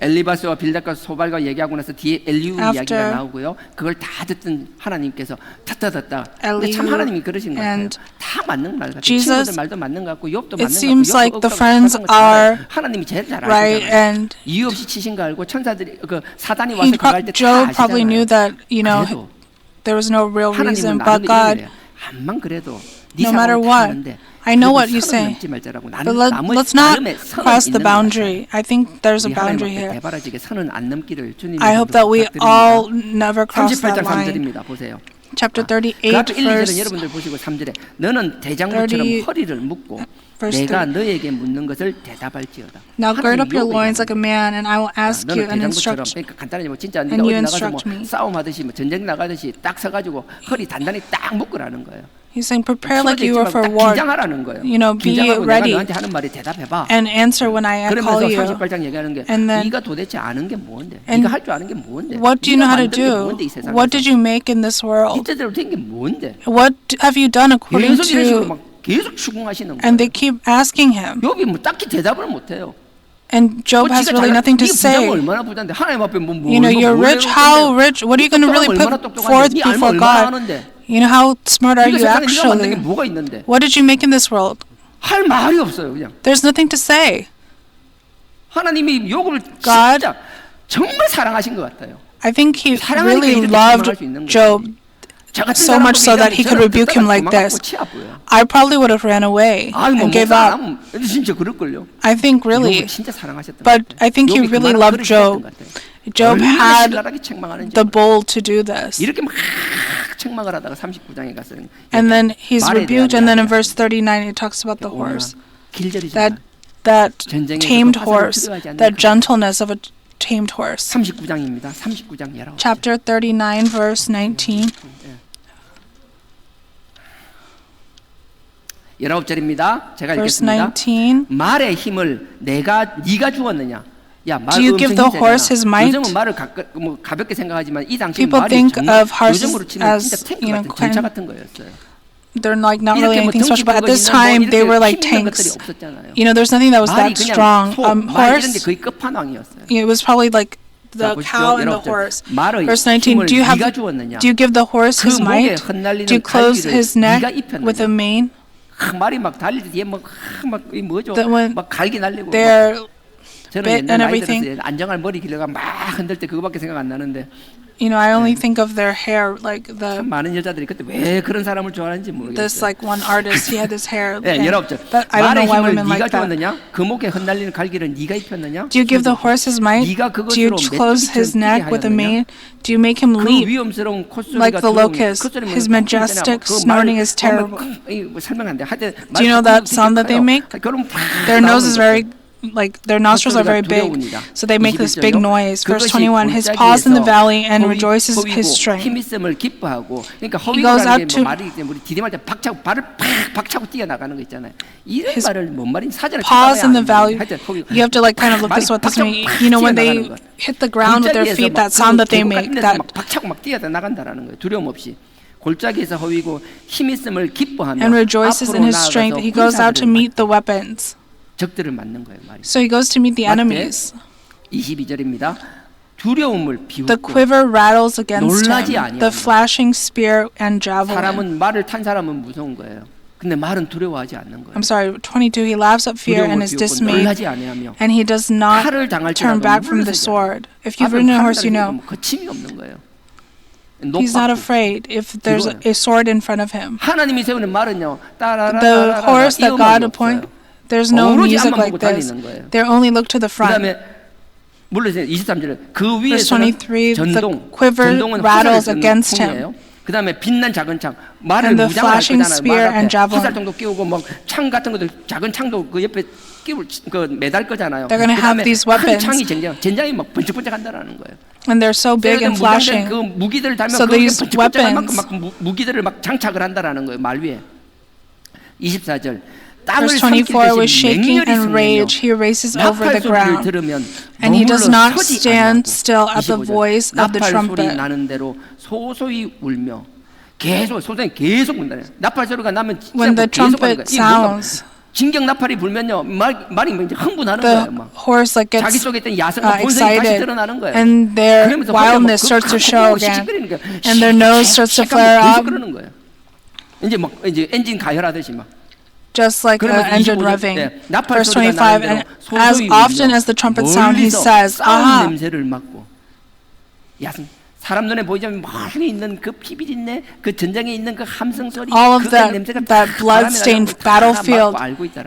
엘리바스와 빌닷과 소발과 얘기하고 나서 뒤에 엘리우
After
이야기가 나오고요. 그걸 다 듣던 하나님께서 듣다. 근데
Elihu
참 하나님이 그러신 것 같아요.
and
다 맞는 말 같아요.
Jesus,
친구들 말도 맞는 것 같고 욥도
it
맞는 것
seems
같고
like
욥도
the friends
억울하고 잘 알아요.
are
하나님이 제일 잘
right,
아시잖아요.
and
이유 없이 치신 거 알고 천사들이 그 사단이 와서
he
그거 할 때 다
Job probably knew
아시잖아요.
that, you know,
그래도
there was no real reason,
하나님은
but
나는
God,
이래요. 암만 그래도 네
no matter
상황을
what,
타는데
I know what
그래도
you
선을
say,
넘지 말자라고.
but let's not cross the boundary. I think there's a boundary here.
대바라지게 선은 안 넘기를 주님이
I hope that we all never cross that
38장
line.
3절입니다. 보세요.
Chapter
그
38,
앞에 1, 2절은
verse
여러분들 보시고 3절에 너는 대장부처럼
30,
허리를 묶고
verse
내가
3.
너에게 묻는 것을 대답할지어다.
Now gird up your
하나님이
loins
요구하는
like a man, and I will ask you
너는
and
대장부처럼
instruct.
그러니까 간단하게 뭐 진짜
and
네가
you
어디 나가서 뭐
instruct me.
싸움하듯이 뭐 전쟁 나가듯이 딱 서가지고 허리 단단히 딱 묶으라는 거예요.
He's saying, prepare like
풀어져
you are
있지만
for
딱
war,
긴장하라는 거예요.
you know, be
긴장하고
ready.
내가 너한테 하는 말에 대답해봐.
and answer when I call
그러면서
you.
38장 얘기하는 게
And then-
네가 도대체 아는 게 뭔데?
and
네가 할 줄 아는 게 뭔데?
What do you know how to
네가 만든 게
do?
뭔데, 이 세상에서?
What did you make in this world?
이때대로 된 게 뭔데?
What have you done according
계속 이런 식으로
to?
막 계속 추궁하시는 거예요.
And they keep asking him.
욥이 뭐 딱히 대답을 못 해요.
And Job has really nothing to say.
얼마나 부자인데 하나님 앞에 뭐
You know, you're rich. How rich? What are you going to really put forth before God? You know, how smart are you
네가 만든 게
actually?
뭐가 있는데?
What did you make in this world?
할 말이 없어요, 그냥.
There's nothing to say.
하나님이 욥을
God-
진짜 정말 사랑하신 것 같아요.
I think he
사랑하니까
really
이렇게
loved
실망할 수 있는 거지.
Job
저 같은
so
사람
much so that he could rebuke him like this.
치 아파요.
I probably would have ran away
아이 뭐
and gave
목사
up.
안 하면 진짜 그럴걸요.
I think really,
욥을 진짜 사랑하셨던
but
것 같아요.
I think he
욥이
really
그만한
loved
그릇이 됐던
Job.
것 같아요.
Job
얼마나
had
신랄하게 책망하는지
the bold to do this.
이렇게 막 책망을 하다가 39장에 갔어요.
And then he's
말에
rebuked,
대한
and then in
이야기야.
verse 39 it talks about the horse.
길절이잖아.
That
전쟁에서
tamed
화살을
horse,
필요하지 않는
that
그-
gentleness of a tamed horse.
39장입니다. 39장 19절.
Chapter 39, verse 19.
19절입니다. 제가
Verse
읽겠습니다.
19.
말의 힘을 네가 주었느냐? 야, 말
Do you give the horse his might?
요즘은 말을 뭐 가볍게 생각하지만 이 당시
People
말이
think
정말
of horses
요즘으로 치면
as,
진짜 탱크
you know,
같은 전차
kind-
같은 거였어요.
They're like not really
이렇게 뭐
anything special, but at
덩치
this
큰 거
time
있는
they
뭐
were like
이렇게 힘 있는 것들이
tanks.
없었잖아요.
You know, there's nothing that was
말이
that
그냥
strong.
소, 말 이런데
Horse,
거의 끝판왕이었어요.
it was probably like
자,
the
보십시오.
cow and the
19절.
horse.
말의
Verse 19.
힘을
Do you
네가 주었느냐?
give the horse
그
his
목에
might?
흩날리는
Do you clothe
갈기를
his neck
네가 입혔느냐?
with a mane?
말이 막 달릴 때 뒤에 막 뭐죠?
That when
막 갈기 날리고.
They're
저는
bit
옛날
and
나이
everything.
들었을 때 안정할 머리 길러가 막 흔들 때 그거밖에 생각 안 나는데
You know, I only think of their hair, like
참 많은 여자들이 그때 왜 그런 사람을 좋아하는지
this
모르겠어요.
like one artist. He had this hair.
예,
and
19절.
that, I don't
말의
know why
힘을
women
네가
like that.
주었느냐? 그 목에 흩날리는 갈기를 네가 입혔느냐?
Do you give the horse his might?
네가
Do you
그것으로
close his
메뚜기처럼
neck
뛰게
with a
하였느냐?
mane? Do you make him
그
leap
위험스러운 콧소리가
like the locust?
콧소리면
His majestic snorting is terrible.
설명 안 돼. 하여튼
Do you know that sound that they make?
결혼
Their nose is very, like their nostrils are very big, so they make this big noise. Verse 21, his paws in the valley and rejoices his strength.
힘있음을 기뻐하고 그러니까
He goes
허위라는
out
게
to-
뭐 말이 우리 디딤할 때 박차고 발을 팍 박차고 뛰어나가는 거 있잖아요. 이런
His
말을 뭔 말인지 사전에
Paws in the
찾아봐야
valley.
하여튼 허위-
You have to like kind of look this what this means. You know, when they hit the ground with their feet, that sound that they make, that
막 박차고 막 뛰어나간다라는 거예요. 두려움 없이. 골짜기에서 허위고 힘있음을 기뻐하며
and rejoices in
앞으로
his strength.
나아가서
He goes out to
군사들을
meet the weapons.
적들을 맞는 거예요, 말이.
So he goes to meet the
맞대?
enemies.
22절입니다. 두려움을
The
비웃고
quiver rattles against
놀라지
him.
아니하며.
The flashing spear and javelin.
사람은 말을 탄 사람은 무서운 거예요. 근데 말은 두려워하지 않는 거예요.
I'm sorry, 22. He laughs at fear and
두려움을
is
비웃고
dismayed,
놀라지 아니하며
and he does not
칼을 당할지라도
turn back from the
물러서지
sword.
않아요.
If you've
앞에
ridden a
칼을
horse, you
당해도
know
뭐 거침이 없는 거예요.
he's not
높고.
afraid if there's a sword in front of him.
하나님이 세우는 말은요.
The horse that God appoints, there's no
오로지
music
앞만
like
보고
this.
달리는 거예요.
They only look to the front.
그다음에 물론 23절에 그
Verse
위에서는
23,
전동,
the quiver
전동은
rattles
화살을 쏘는
against
총이에요. 그다음에 빛난 작은 창, 말을
And the
무장할
flashing
거잖아요.
spear
말 앞에
and javelin.
화살통도 끼우고 뭐 창 같은 것도 작은 창도 그 옆에 끼울 그 매달 거잖아요.
They're gonna have
그다음에
these
큰
weapons.
창이 젠장이 막 번쩍번쩍한다라는 거예요.
And they're so big and flashing.
그 무기들을 달면
So
그 위에
these
번쩍번쩍한 만큼
weapons-
막 무기들을 막 장착을 한다라는 거예요. 말 위에. 24절. 땅을
Verse
삼킬
24, with
듯이
shaking
맹렬히
and
승리며
rage, he races over
나팔
the
소리를
ground.
들으면
And he does
머물러
not
서지
stand
아니하고.
still at the
25절.
voice of the
나팔 소리
trumpet.
나는 대로 소소히 울며 계속 소장이 계속 운다네. 나팔 소리가 나면 진짜
When
뭐
the
계속 하는
trumpet
거야. 이 뭔가
sounds,
진격 나팔이 불면요 말이 이제 흥분하는
the
거예요. 막
horse like
자기
gets
속에 있던 야성과 본성이 다시
excited,
드러나는 거예요.
and their
그러면서
wildness starts to show again, and their nose starts to flare up,
그러는 거예요. 이제 막 이제 엔진 가열하듯이 막.
just like an
그러면서
engine
25절
revving.
때 나팔
Verse
소리가
25,
나는
and
대로
as
소수의
often
위로
as the trumpet sound, he
멀리서
says,
싸움
aha,
냄새를 맡고 야생 사람 눈에 보이자면 멀리 있는 그 피비린내, 그 전장에 있는 그 함성 소리,
all of
그 냄새가
that blood-stained battlefield,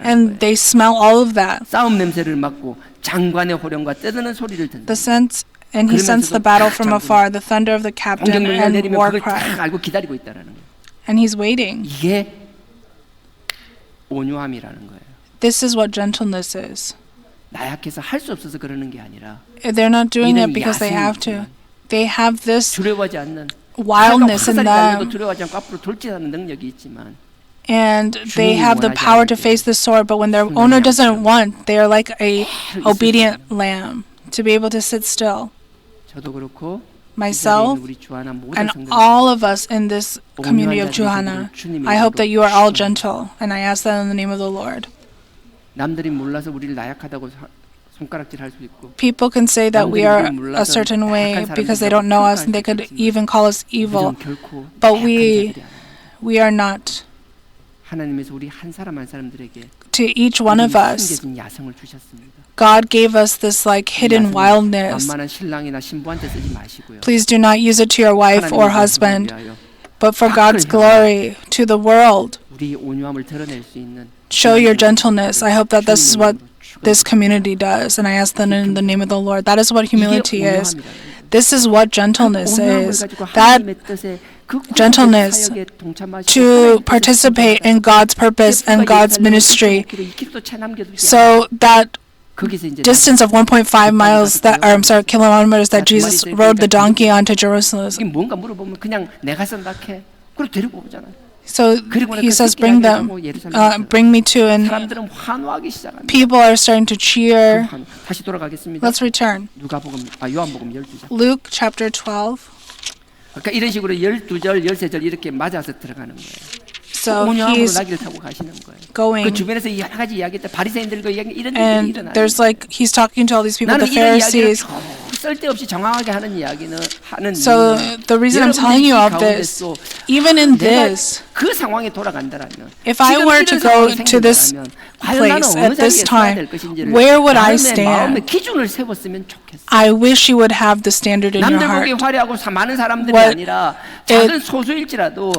and they smell all of that.
싸움 냄새를 맡고 장관의 호령과 떠드는 소리를 듣는다.
The sense, and he sensed the battle from afar, the thunder of the captain
공격명령
and
내리면
war
그걸 다
cry,
알고 기다리고 있다라는 거예요.
and he's waiting.
이게 온유함이라는 거예요.
This is what gentleness is.
나약해서 할 수 없어서 그러는 게 아니라
They're not doing it
이런
because they have to.
야생이지만
They have this
두려워하지 않는
wildness in
화살이 달려도
them,
두려워하지 않고 앞으로 돌진하는 능력이 있지만
and they have the power to face the sword, but when their owner doesn't want, they are like a obedient lamb to be able to sit still.
저도 그렇고
Myself
우리 주하나 모든
and
성도들
all of us in this community of Juhana, I hope that you are all gentle, and I ask that in the name of the Lord.
남들이 몰라서 우리를 나약하다고 손가락질할 수 있고
People can say that we are a certain way because they don't know us, and they could even call us evil,
우리는 결코
but
나약한
we
자들이 아닙니다.
we are not.
하나님께서 우리 한 사람 한 사람들에게
To each one of us,
숨겨진 야성을 주셨습니다.
God gave us this like hidden wildness.
만만한 신랑이나 신부한테 쓰지 마시고요.
Please do not use it to your wife or
하나님의
husband,
영광을 위하여
but for God's glory to the world.
우리 온유함을 드러낼 수 있는
Show your gentleness. I hope that this is what this community does, and I ask that in the name of the Lord. That is what humility is. This is what gentleness is. That gentleness to participate in God's purpose and God's ministry. So that distance of 1.5 miles kilometers that Jesus rode the donkey onto Jerusalem.
이게 뭔가 물어보면 그냥 내가 선택해. 그리고 데리고 오잖아요.
So he says, bring me to, and
사람들은 환호하기 시작합니다.
people are starting to cheer.
다시 돌아가겠습니다.
Let's return.
요한복음 12장.
Luke chapter 12.
그러니까 이런 식으로 12절, 13절 이렇게 맞아서 들어가는 거예요.
So
온유함으로
he's
나귀를 타고 가시는 거예요.
going,
그 주변에서 여러 가지 이야기했다. 바리새인들과 이런 일이
and
일어나요.
there's like he's talking to all these people,
나는
the
이런 이야기를
Pharisees.
쓸데없이 정확하게 하는 이야기는 하는
So the reason I'm telling you of this, even in this,
그 상황에 돌아간다라면
if I were to go to this place at this time, where would I stand?
기준을 세웠으면 좋겠어.
I wish you would have the standard in your
남들 보기
heart.
화려하고 많은 사람들이
What
아니라 작은 소수일지라도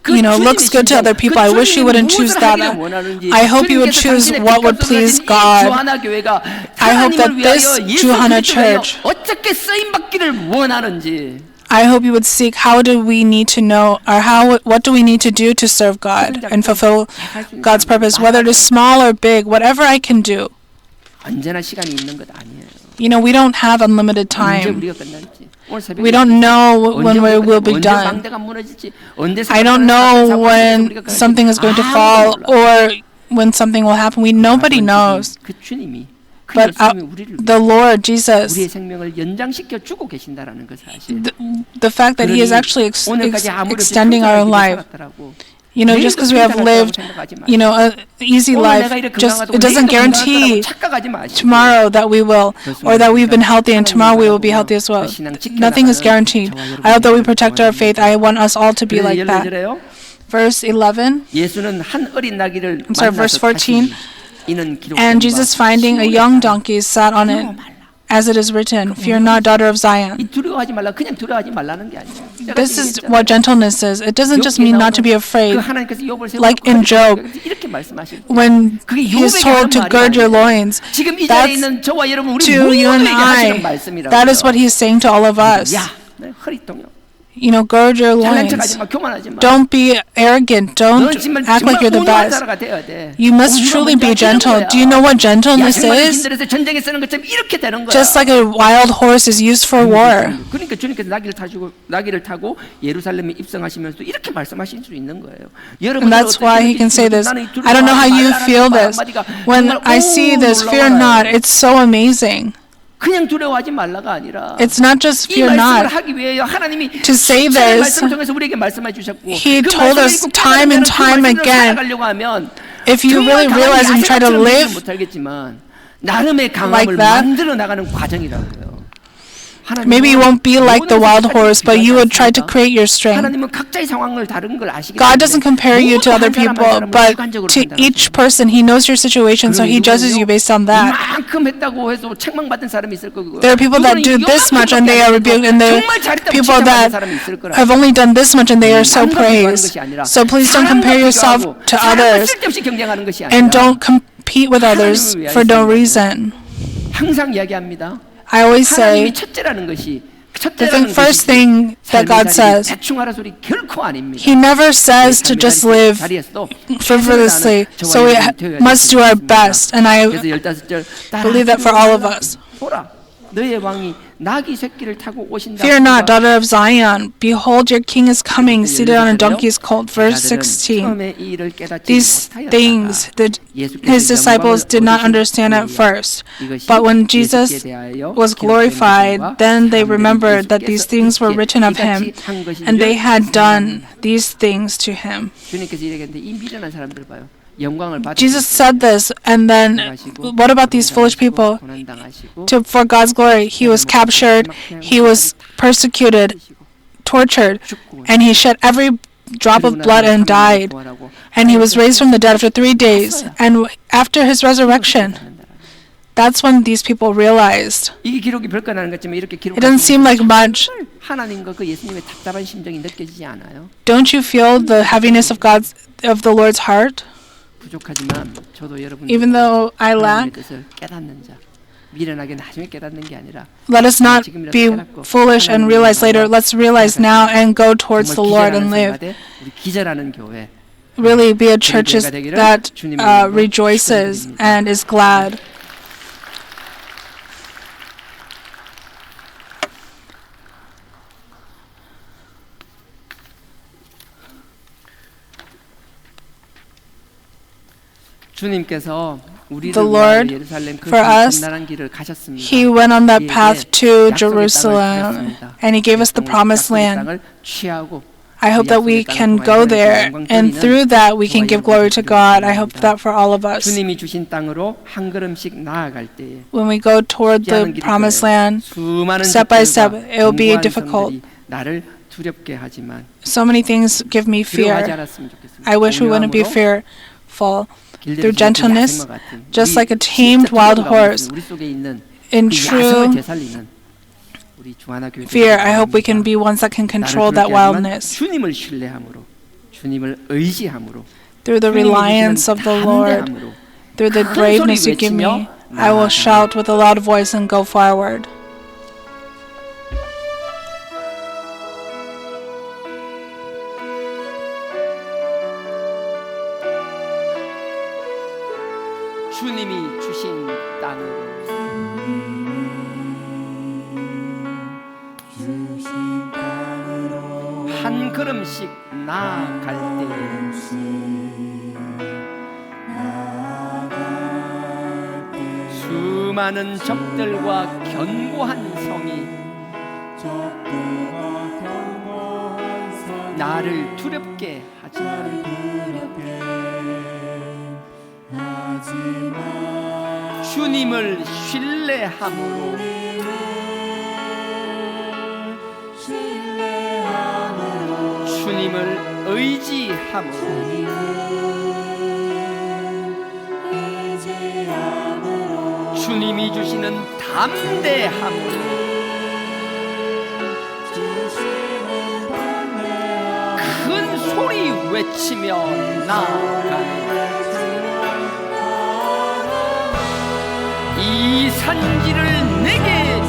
You know, looks good to other people. I wish you wouldn't choose that. I hope you would choose what would please God. I hope that this Juhana church,
어떻게 쓰임 받기를 원하는지.
I hope you would seek how do we need to know, or what do we need to do to serve God and fulfill God's purpose, whether it is small or big, whatever I can do.
언제나 시간이 있는 것 아니에요.
You know, we don't have unlimited
언제
time.
우리가 끝날지.
We don't know when we will be done. I don't know when something is going to fall or when something will happen. Nobody knows.
그 주님이
But the Lord Jesus,
우리의 생명을 연장시켜 주고 계신다라는 것 사실.
the fact that He is actually extending our life. You know, just because we have lived, you know, an easy life, it doesn't guarantee tomorrow that we will, or that we've been healthy and tomorrow we will be healthy as well. Nothing is guaranteed. I hope that we protect our faith. I want us all to be like that. Verse 11. I'm sorry, verse 14. And Jesus, finding a young donkey, sat on it. As it is written, fear not, daughter of Zion. This is what gentleness is. It doesn't just mean not to be afraid. Like in Job, when he is told to gird your loins, that's to you and I. That is what he is saying to all of us. You know, gird your loins. Don't be arrogant. Don't act like you're the best. You must truly be gentle. Do you know what gentleness is? Just like a wild horse is used for war.
그러니까 주님께서 나귀를 타고 예루살렘에 입성하시면서 이렇게 말씀하실 수 있는 거예요.
And that's why he can say this. I don't know how you feel this. When I see this, fear not. It's so amazing.
그냥 두려워하지 말라가 아니라
It's not just fear not. To say this, He told us time and time again, if you really realize and try to live
못하겠지만 나름의 강함을
like that,
만들어 나가는 과정이라고요.
maybe you won't be like the wild horse, but you would try to create your strength.
하나님은 각자의 상황을 다른 걸 아시기
God
때문에
doesn't compare you to other people, but to each person, He knows your situation, so He judges you based on that.
이만큼 했다고 해서 책망받은 사람이 있을 거고.
There are people that do this much and they are rebuked, and there are people that have only done this much and they are so praised. So please don't compare yourself to others, and don't compete with others for no reason.
항상 이야기합니다.
I always say
하나님이 첫째라는 것이
the first thing that God says,
대충 하라 소리 결코 아닙니다.
He never says to just live frivolously, so we must do our best, and I believe that for all of us.
보라, 너의 왕이 나귀 새끼를 타고 오신다.
Fear not, daughter of Zion. Behold, your king is coming, seated on a donkey's colt. Verse 16. These things his disciples did not understand at first. But when Jesus was glorified, then they remembered that these things were written of him, and they had done these things to him.
주님께서 이야기했는데 이 미련한 사람들 봐요.
Jesus said this, and then what about these foolish people? For God's glory, he was captured, he was persecuted, tortured, and he shed every drop of blood and died. And he was raised from the dead after 3 days. And after his resurrection, that's when these people realized. It doesn't seem like much. Don't you feel the heaviness of the Lord's heart? Even though I lack, let us not be foolish and realize later. Let's realize now and go towards the Lord and live. Really be a church that rejoices and is glad. The Lord, for us, He went on that path to Jerusalem, and He gave us the promised land. I hope that we can go there, and through that we can give glory to God. I hope that for all of us. When we go toward the promised land, step by step, it will be difficult. So many things give me fear. I wish we wouldn't be fearful. Through gentleness, just like a tamed wild horse. In true fear, I hope we can be ones that can control that wildness. Through the reliance of the Lord, through the braveness you give me, I will shout with a loud voice and go forward.
주님이 주신 땅으로 한 걸음씩 나아갈 때 수많은 적들과 견고한 성이 나를 두렵게 하지만 주님을 신뢰함으로 주님을 의지함으로 주님이 주시는 담대함으로 큰 소리 외치며 나아가는 이 산지를 내게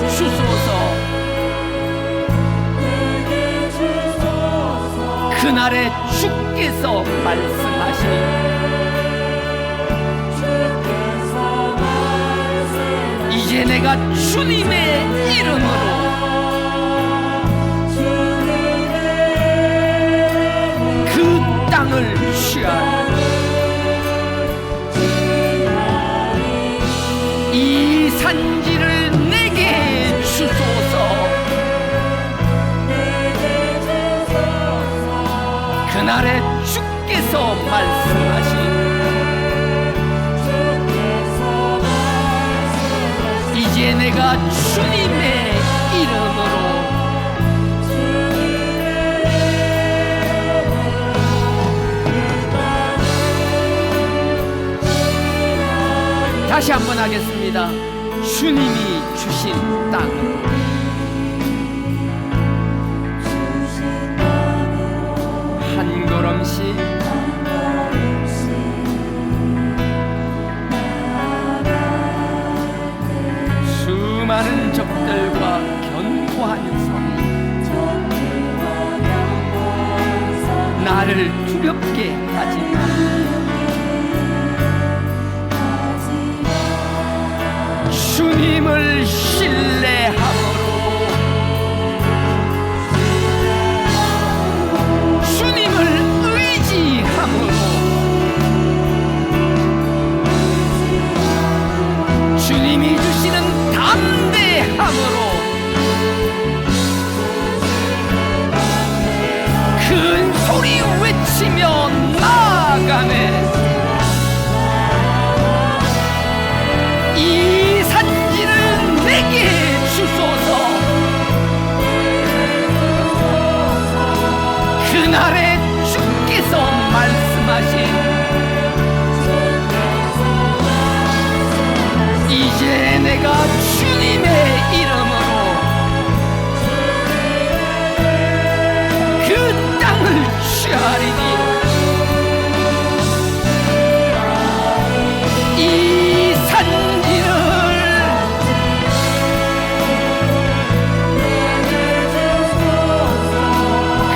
주소서. 그날에 주께서 말씀하신 이제 내가 주님의 이름으로 그 땅을 취하리. 이 산지를 내게 주소서. 그날에 주께서 말씀하신 내가 주님의 이름으로 다시 한번 하겠습니다. 주님이 주신 땅으로 한 걸음씩 수많은 적들과 견고한 성이 나를 두렵게 하지만 주님을 신뢰함으로 주님을 의지함으로 주님이 주시는 담대함으로 큰 소리 외치며 나아가네. 이 산지를 내게 주소서. 그날에 주께서 말씀하신 이제 내가 주님의 이름으로 그 땅을 취하리니 이 산지를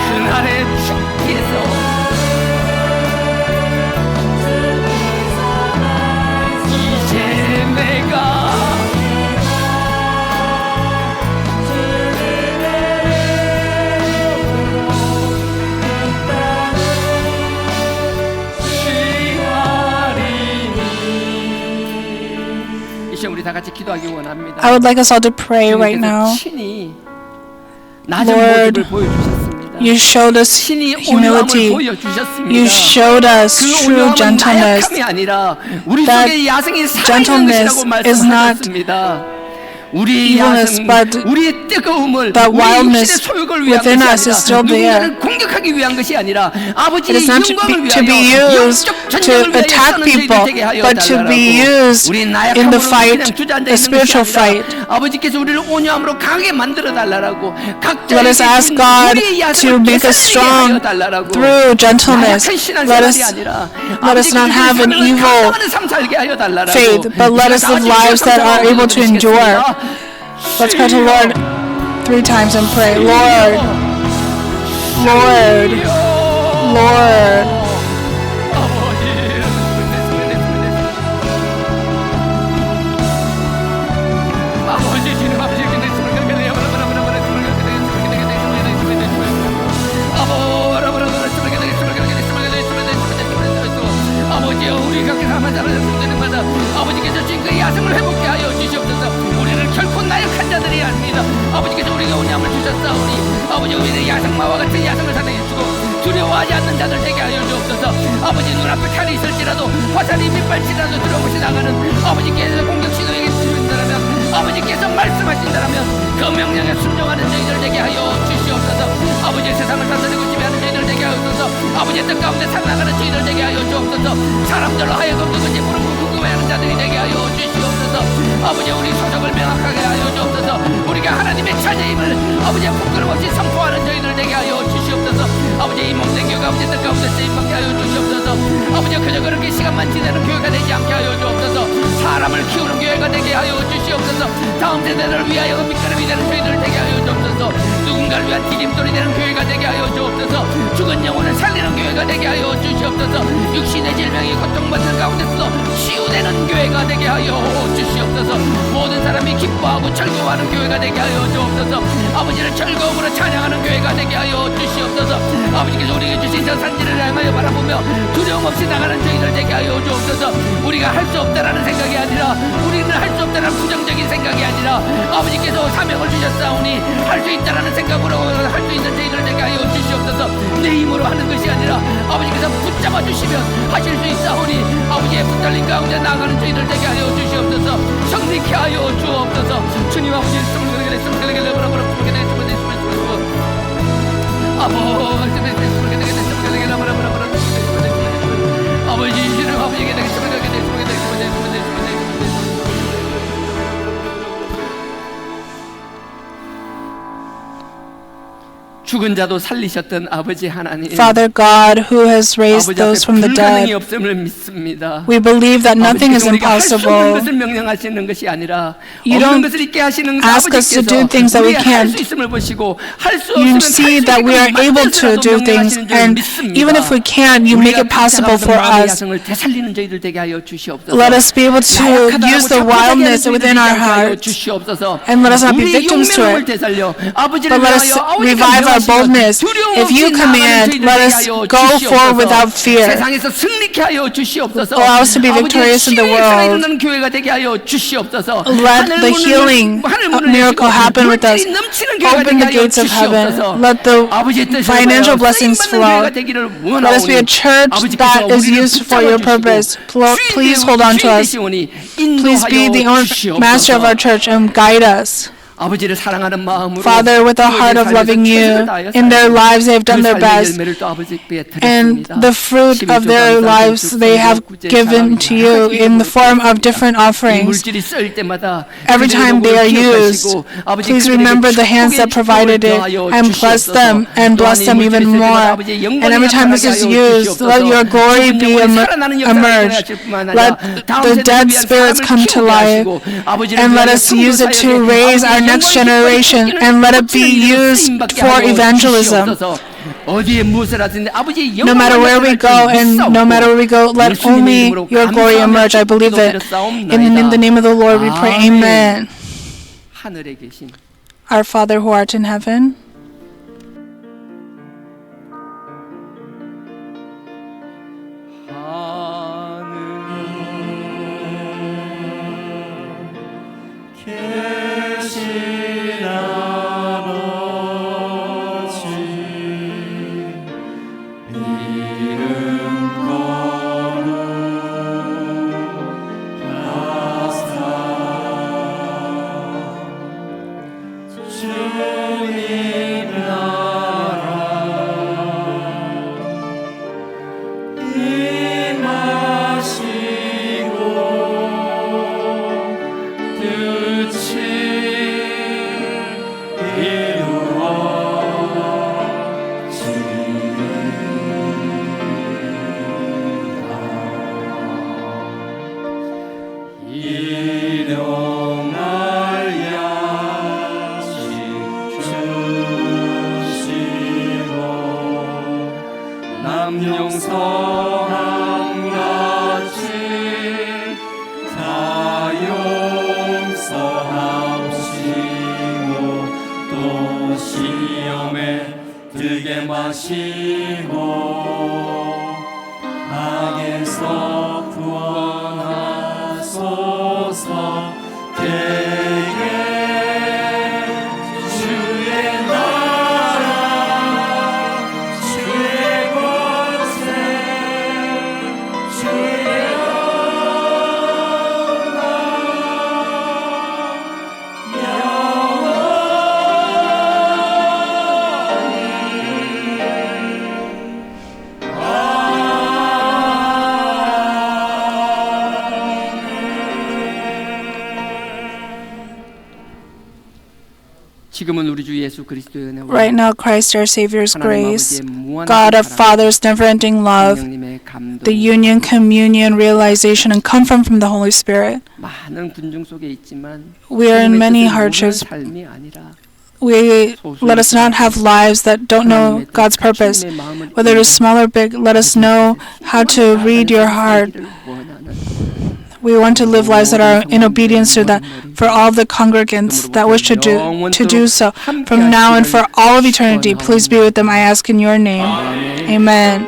그날에 주께서 이제 내가 이 시간 우리 다 같이 기도하기 원합니다.
I would like us all to pray right now.
친히 낮은
Lord,
모습을 보여주셨습니다.
You showed us
친히 온유함을
humility.
보여주셨습니다.
You showed us
그
true
온유함은
gentleness.
나약함이 아니라 우리
That
속에 야성이 살아있는
gentleness
것이라고
is not
말씀하셨습니다. 우리의
evilness,
야성,
but
우리의 뜨거움을
the
우리
wildness
육신의 소욕을 위한
within
것이
us is
아니라
still there.
누군가를 공격하기 위한 것이 아니라
It
아버지의
is not
영광을
to be
위하여
used
영적
to
전쟁을 위하여
attack
싸는 저희들
people,
되게 하여
but to be
달라고.
used
우리
in
나약함으로
the fight,
그냥 주저앉아
the
있는 것이
spiritual
아니라
fight.
아버지께서 우리를 온유함으로 강하게 만들어 달라고.
Let us ask God to make us strong through gentleness. Let us not have an evil faith, but let us live lives that are able to endure. Let's cry to the Lord 3 times and pray, Lord, Lord, Lord.
아버지여 우리가 가만 살아가는 아버지께서 주신 그 야성을 회복케 하여 주시옵소서. 우리를 결코 나약한 자들이 아닙니다. 아버지께서 우리가 온유함을 주셨사오니 아버지 우리는 야성마와 같은 야성을 사랑해 주고 두려워하지 않는 자들 되게 하여 주옵소서. 아버지 눈앞에 칼이 있을지라도 화살이 밑발치라도 들어오시 나가는 아버지께서 공격 시도에 주신다면 아버지께서 말씀하신다면 그 명령에 순종하는 저희들 되게 하여 주시옵소서. 아버지 세상을 다스리고 지배하는 저희들 되게 하여 주옵소서. 아버지의 뜻 가운데 살아가는 저희들 되게 하여 주옵소서. 사람들로 하여금 누군지 물음을 궁금해하는 자들이 되게 하여 주시옵소서. 아버지 우리 소적을 명확하게 하여 주옵소서. 우리가 하나님의 자녀임을 아버지의 부끄럼 없이 선포하는 저희들 되게 하여 주시옵소서. 아버지 이 몸된 교회가 아버지 뜻 가운데 쓰임받게 하여 주시옵소서. 아버지 그저 그렇게 시간만 지내는 교회가 되지 않게 하여 주옵소서. 사람을 키우는 교회가 되게 하여 주시옵소서. 다음 세대를 위하여 밑거름이 되는 저희들 되게 하여 주옵소서. 누군가를 위한 디딤돌이 되는 교회가 되게 하여 주옵소서. 죽은 영혼을 살리는 교회가 되게 하여 주시옵소서. 육신의 질병이 고통받는 가운데서 치유되는 교회가 되게 하여 주시옵소서. 모든 사람이 기뻐하고 즐거워하는 교회가 되게 하여 주옵소서. 아버지를 즐거움으로 찬양하는 교회가 되게 하여 주시옵소서. 아버지께서 우리에게 주신 저 산지를 향하여 바라보며 두려움 없이 나가는 저희들 되게 하여 주옵소서. 우리가 할 수 없다라는 생각이 아니라 우리는 할 수 없다라는 부정적인 생각이 아니라 아버지께서 사명을 주셨사오니 할 수 있다라는 생각으로 할 수 있는 저희들 되게 하여 주시옵소서. 내 힘으로 하는 것이 아니라 아버지께서 붙잡아 주시면 하실 수 있사오니 아버지의 붙들림 가운데 나가는 저희들 되게 하여 주시옵소서. 성립케 하여 주옵소서. 주님 아버지 아버지 주님 아버지에게 죽은 자도 살리셨던 아버지 하나님,
Father God, who has raised
아버지
those
앞에
from the
불가능이
dead,
없음을 믿습니다.
we believe that nothing is
아버지께서 우리가 할 수 없는
impossible.
것을 명령하시는 것이 아니라
You
없는
don't
것을 있게 하시는
ask us to do
아버지께서
things that we
우리의 할 수
can't.
있음을 보시고 할 수
You
없으면
see that we are able to do things, and even if we can, you make it possible for us.
야성을 되살리는 저희들 되게 하여 주시옵소서.
Let us be able to use the wildness within our hearts, and let us not be victims to it. But let us revive our boldness. If you command, let us go forward without fear.
세상에서 승리케 하여 주시옵소서.
Allow us to be victorious in the world.
일어나는 교회가 되게 하여 주시옵소서.
Let the healing miracle happen with us. Open the gates of heaven. Let the financial blessings flow. Let us be a church that is used for your purpose. Please hold on to us. Please be the master of our church and guide us.
아버지를 사랑하는 마음으로
Father, with a heart of loving you, in their lives they have done their best, and the fruit of their lives they have given to you in the form of different offerings. Every time they are used, please remember the hands that provided it and bless them even more. And every time this is used, let your glory be emerged. Let the dead spirits come to life, and let us use it to raise our next generation, and let it be used for evangelism. No matter where we go, and no matter where we go, let only your glory emerge. I believe it. In the name of the Lord we pray. Amen. Our Father who art in heaven,
악에서 구원하소서.
지금은 우리 주 예수 그리스도의 은혜와
right now Christ our Savior's
하나님
grace,
아버지의 무한한
God of
사랑,
Father's never-ending love,
성령님의 감동,
the union, communion, realization, and comfort from the Holy Spirit.
많은 군중 속에 있지만
We are in many
하나님의 뜻을
hardships.
모르는 삶이 아니라
Let us not have lives that don't know God's purpose. Whether it is small or big, let us know how to read your heart. We want to live lives that are in obedience to that. For all the congregants that wish to do so, from now and for all of eternity, please be with them. I ask in your name. Amen.